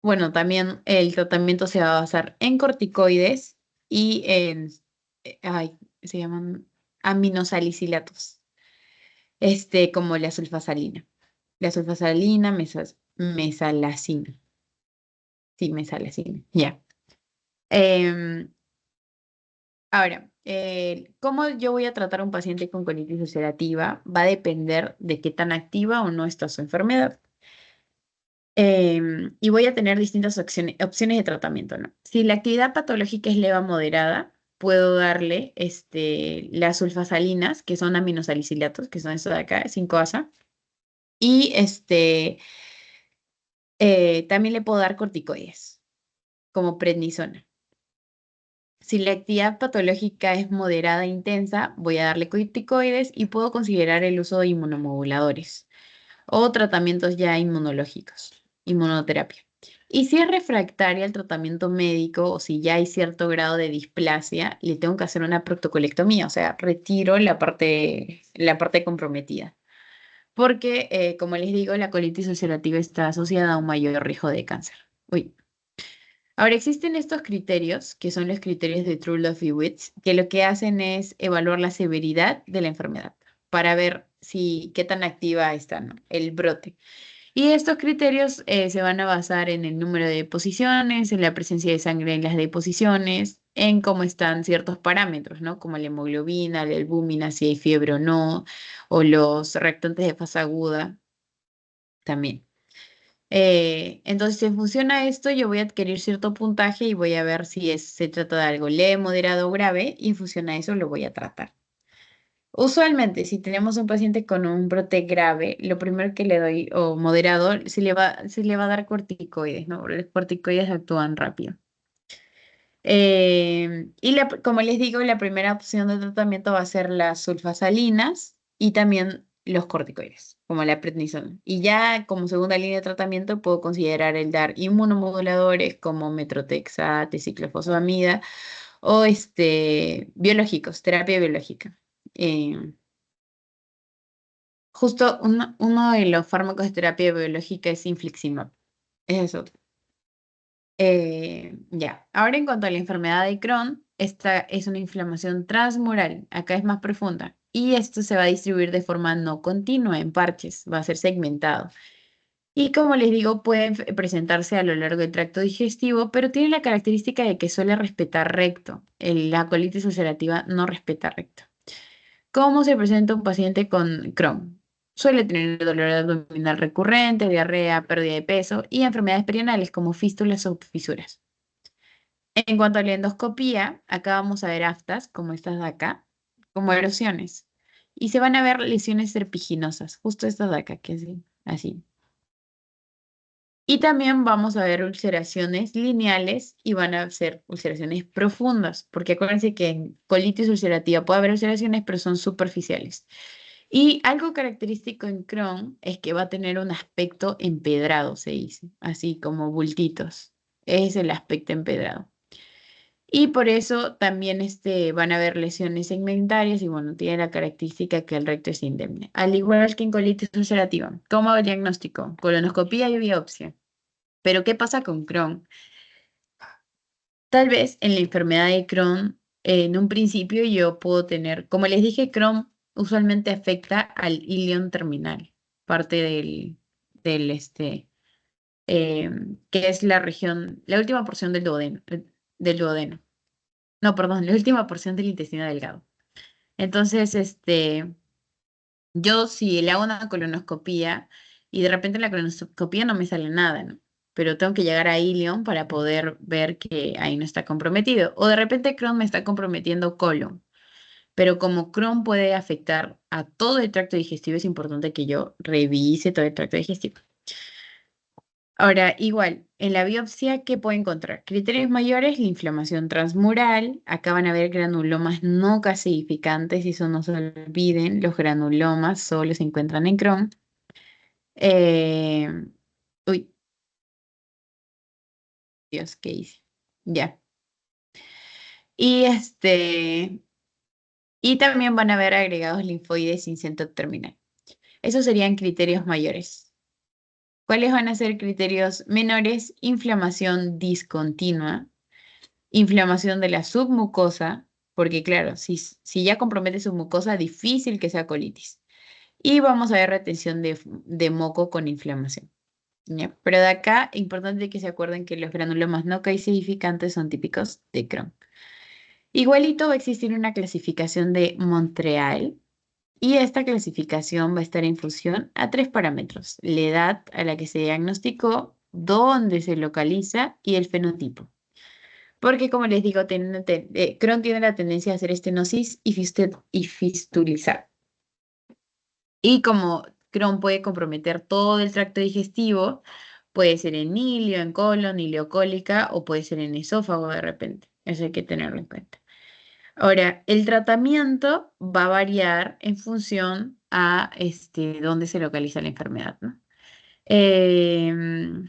bueno, también el tratamiento se va a basar en corticoides y se llaman aminosalicilatos, como la sulfasalina. La sulfasalina, mesalazina. Sí, mesalazina, ya. Em, Ahora, ¿cómo yo voy a tratar a un paciente con colitis ulcerativa? Va a depender de qué tan activa o no está su enfermedad. Y voy a tener distintas opciones de tratamiento, ¿no? Si la actividad patológica es leve a moderada, puedo darle las sulfasalinas, que son aminosalicilatos, que son estos de acá, 5-ASA, y también le puedo dar corticoides, como prednisona. Si la actividad patológica es moderada e intensa, voy a darle corticoides y puedo considerar el uso de inmunomoduladores o tratamientos ya inmunológicos, inmunoterapia. Y si es refractaria al tratamiento médico o si ya hay cierto grado de displasia, le tengo que hacer una proctocolectomía, o sea, retiro la parte comprometida. Porque, como les digo, la colitis ulcerativa está asociada a un mayor riesgo de cáncer. Uy. Ahora, existen estos criterios, que son los criterios de True-Love y Witts, que lo que hacen es evaluar la severidad de la enfermedad para ver qué tan activa está, ¿no? El brote. Y estos criterios se van a basar en el número de deposiciones, en la presencia de sangre en las deposiciones, en cómo están ciertos parámetros, ¿no? Como la hemoglobina, la albúmina, si hay fiebre o no, o los reactantes de fase aguda también. Entonces, si funciona esto, yo voy a adquirir cierto puntaje y voy a ver si se trata de algo leve, moderado o grave, y en función a eso lo voy a tratar. Usualmente, si tenemos un paciente con un brote grave, lo primero que le doy, o moderado, se le va a dar corticoides, ¿no? Los corticoides actúan rápido. Como les digo, la primera opción de tratamiento va a ser las sulfasalinas y también los corticoides, como la prednisona. Y ya como segunda línea de tratamiento puedo considerar el dar inmunomoduladores como metrotexate, ciclofosfamida o biológicos, terapia biológica. Eh, Justo uno de los fármacos de terapia biológica es infliximab. Es eso. Ya, ahora en cuanto a la enfermedad de Crohn, esta es una inflamación transmural, acá es más profunda, y esto se va a distribuir de forma no continua en parches, va a ser segmentado. Y como les digo, pueden presentarse a lo largo del tracto digestivo, pero tiene la característica de que suele respetar recto. La colitis ulcerativa no respeta recto. ¿Cómo se presenta un paciente con Crohn? Suele tener dolor abdominal recurrente, diarrea, pérdida de peso y enfermedades perianales como fístulas o fisuras. En cuanto a la endoscopía, acá vamos a ver aftas, como estas de acá, como erosiones. Y se van a ver lesiones serpiginosas, justo estas de acá, que es así. Y también vamos a ver ulceraciones lineales y van a ser ulceraciones profundas, porque acuérdense que en colitis ulcerativa puede haber ulceraciones, pero son superficiales. Y algo característico en Crohn es que va a tener un aspecto empedrado, se dice, así como bultitos. Es el aspecto empedrado. Y por eso también van a haber lesiones segmentarias y bueno, tiene la característica que el recto es indemne. Al igual que en colitis ulcerativa. ¿Cómo hago el diagnóstico? Colonoscopía y biopsia. Pero ¿qué pasa con Crohn? Tal vez en la enfermedad de Crohn, en un principio yo puedo tener, como les dije, Crohn usualmente afecta al ilion terminal, parte que es la región, la última porción del duodeno. No, perdón, la última porción del intestino delgado. Entonces, yo si le hago una colonoscopía y de repente en la colonoscopía no me sale nada, ¿no? Pero tengo que llegar a ilion para poder ver que ahí no está comprometido. O de repente Crohn me está comprometiendo colon. Pero como Crohn puede afectar a todo el tracto digestivo, es importante que yo revise todo el tracto digestivo. Ahora, igual, en la biopsia, ¿qué puedo encontrar? Criterios mayores, la inflamación transmural. Acá van a ver granulomas no calcificantes, y eso no se olviden, los granulomas solo se encuentran en Crohn. Eh, uy, Dios, ¿qué hice? Ya. Y y también van a ver agregados linfoides sin centro terminal. Esos serían criterios mayores. ¿Cuáles van a ser criterios menores? Inflamación discontinua, inflamación de la submucosa, porque claro, si ya compromete su mucosa, difícil que sea colitis. Y vamos a ver retención de moco con inflamación. ¿Ya? Pero de acá, importante que se acuerden que los granulomas no calcificantes son típicos de Crohn. Igualito va a existir una clasificación de Montreal, y esta clasificación va a estar en función a tres parámetros: la edad a la que se diagnosticó, dónde se localiza y el fenotipo. Porque como les digo, Crohn tiene la tendencia a hacer estenosis y fistulizar. Y como Crohn puede comprometer todo el tracto digestivo, puede ser en ilio, en colon, ileocólica, o puede ser en esófago de repente. Eso hay que tenerlo en cuenta. Ahora, el tratamiento va a variar en función a dónde se localiza la enfermedad, ¿no? Em,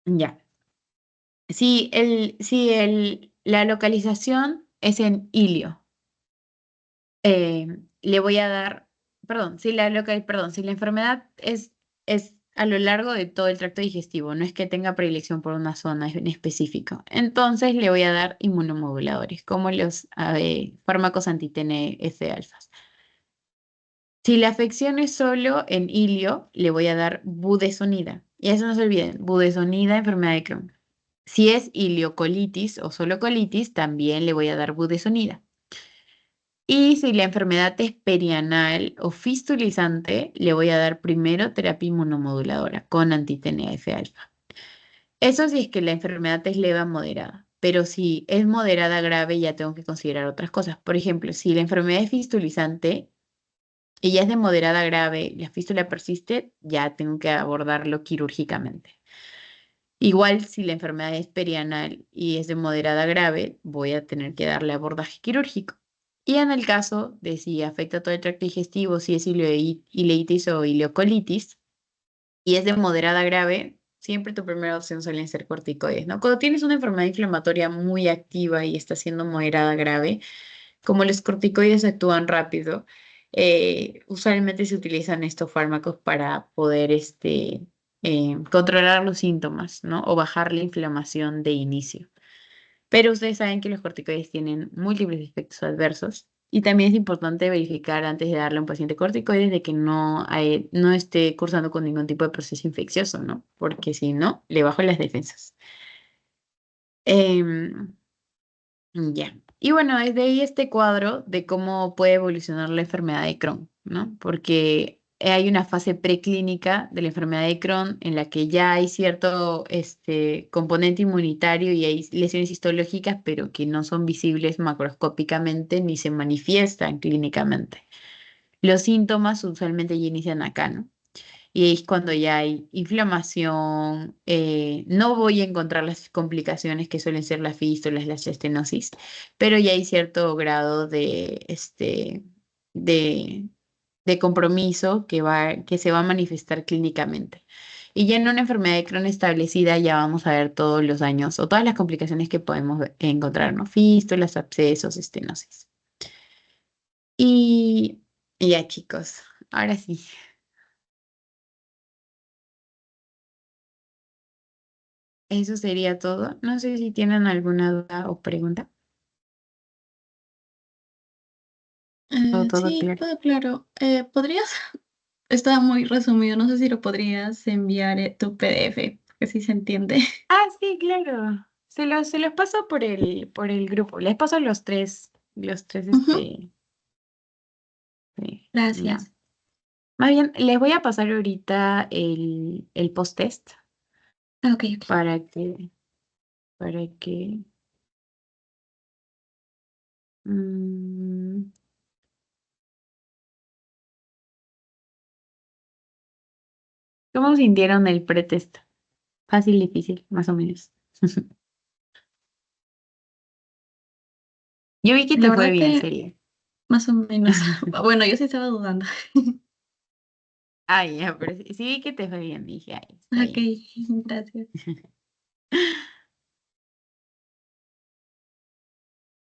ya. La localización es en ilio, le voy a dar, perdón, si la enfermedad es a lo largo de todo el tracto digestivo, no es que tenga predilección por una zona en específico, entonces le voy a dar inmunomoduladores, como los fármacos anti-TNF-alfa. Si la afección es solo en ilio, le voy a dar budesonida. Y eso no se olviden, budesonida, enfermedad de Crohn. Si es iliocolitis o solo colitis, también le voy a dar budesonida. Y si la enfermedad es perianal o fistulizante, le voy a dar primero terapia inmunomoduladora con anti-TNF-alfa. Eso sí es que la enfermedad es leve a moderada. Pero si es moderada grave, ya tengo que considerar otras cosas. Por ejemplo, si la enfermedad es fistulizante y ya es de moderada a grave, la fístula persiste, ya tengo que abordarlo quirúrgicamente. Igual, si la enfermedad es perianal y es de moderada a grave, voy a tener que darle abordaje quirúrgico. Y en el caso de si afecta todo el tracto digestivo, si es ileitis o ileocolitis, y es de moderada a grave, siempre tu primera opción suelen ser corticoides, ¿no? Cuando tienes una enfermedad inflamatoria muy activa y está siendo moderada a grave, como los corticoides actúan rápido, usualmente se utilizan estos fármacos para poder controlar los síntomas, ¿no? O bajar la inflamación de inicio. Pero ustedes saben que los corticoides tienen múltiples efectos adversos, y también es importante verificar antes de darle a un paciente corticoides de que no esté cursando con ningún tipo de proceso infeccioso, ¿no? Porque si no, le bajo las defensas. Em, ya. Y bueno, desde ahí este cuadro de cómo puede evolucionar la enfermedad de Crohn, ¿no? Porque hay una fase preclínica de la enfermedad de Crohn en la que ya hay cierto componente inmunitario y hay lesiones histológicas, pero que no son visibles macroscópicamente ni se manifiestan clínicamente. Los síntomas usualmente ya inician acá, ¿no? Y es cuando ya hay inflamación, no voy a encontrar las complicaciones que suelen ser las fístulas, la estenosis, pero ya hay cierto grado de, de compromiso que se va a manifestar clínicamente. Y ya en una enfermedad de Crohn establecida ya vamos a ver todos los daños o todas las complicaciones que podemos encontrar, ¿no? Fístulas, abscesos, estenosis. Y y ya, chicos, ahora sí. Eso sería todo. No sé si tienen alguna duda o pregunta. O todo Sí, claro. todo claro. ¿Podrías? Está muy resumido, no sé si lo podrías enviar tu PDF, que sí se entiende. Ah, sí, claro. Se los paso por el grupo. Les paso los tres, Ujú. Ya. Gracias. Más bien, les voy a pasar ahorita el post-test Ah, ok, ok. para para que, mm, ¿cómo sintieron el pretest? Fácil, difícil, más o menos. Yo vi que La te fue verdad bien, que serio. más o menos. Bueno, yo sí estaba dudando. Ay, ya, pero sí vi que te fue bien, dije, ay, está Ok, bien. gracias.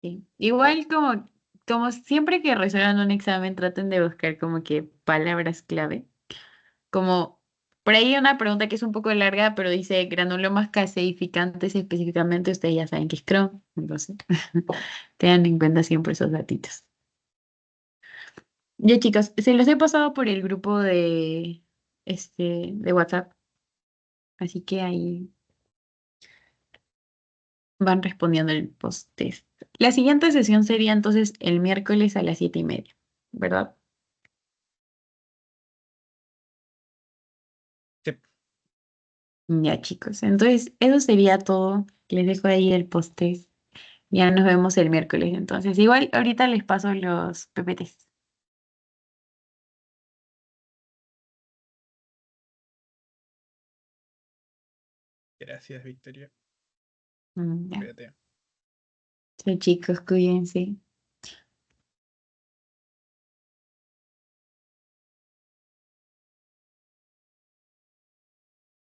Sí. Igual como siempre que resuelvan un examen, traten de buscar como que palabras clave. Como por ahí hay una pregunta que es un poco larga, pero dice granulomas caseificantes específicamente, ustedes ya saben que es Crohn, entonces tengan en cuenta siempre esos datitos. Ya chicos, se los he pasado por el grupo de WhatsApp, así que ahí van respondiendo el post-test. La siguiente sesión sería entonces el miércoles a las 7:30, ¿verdad? Sí, Ya chicos, entonces eso sería todo. Les dejo ahí el post-test. Ya nos vemos el miércoles entonces. Igual ahorita les paso los PPTs. gracias, Victoria. Ya. Cuídate. Chao chicos, cuídense.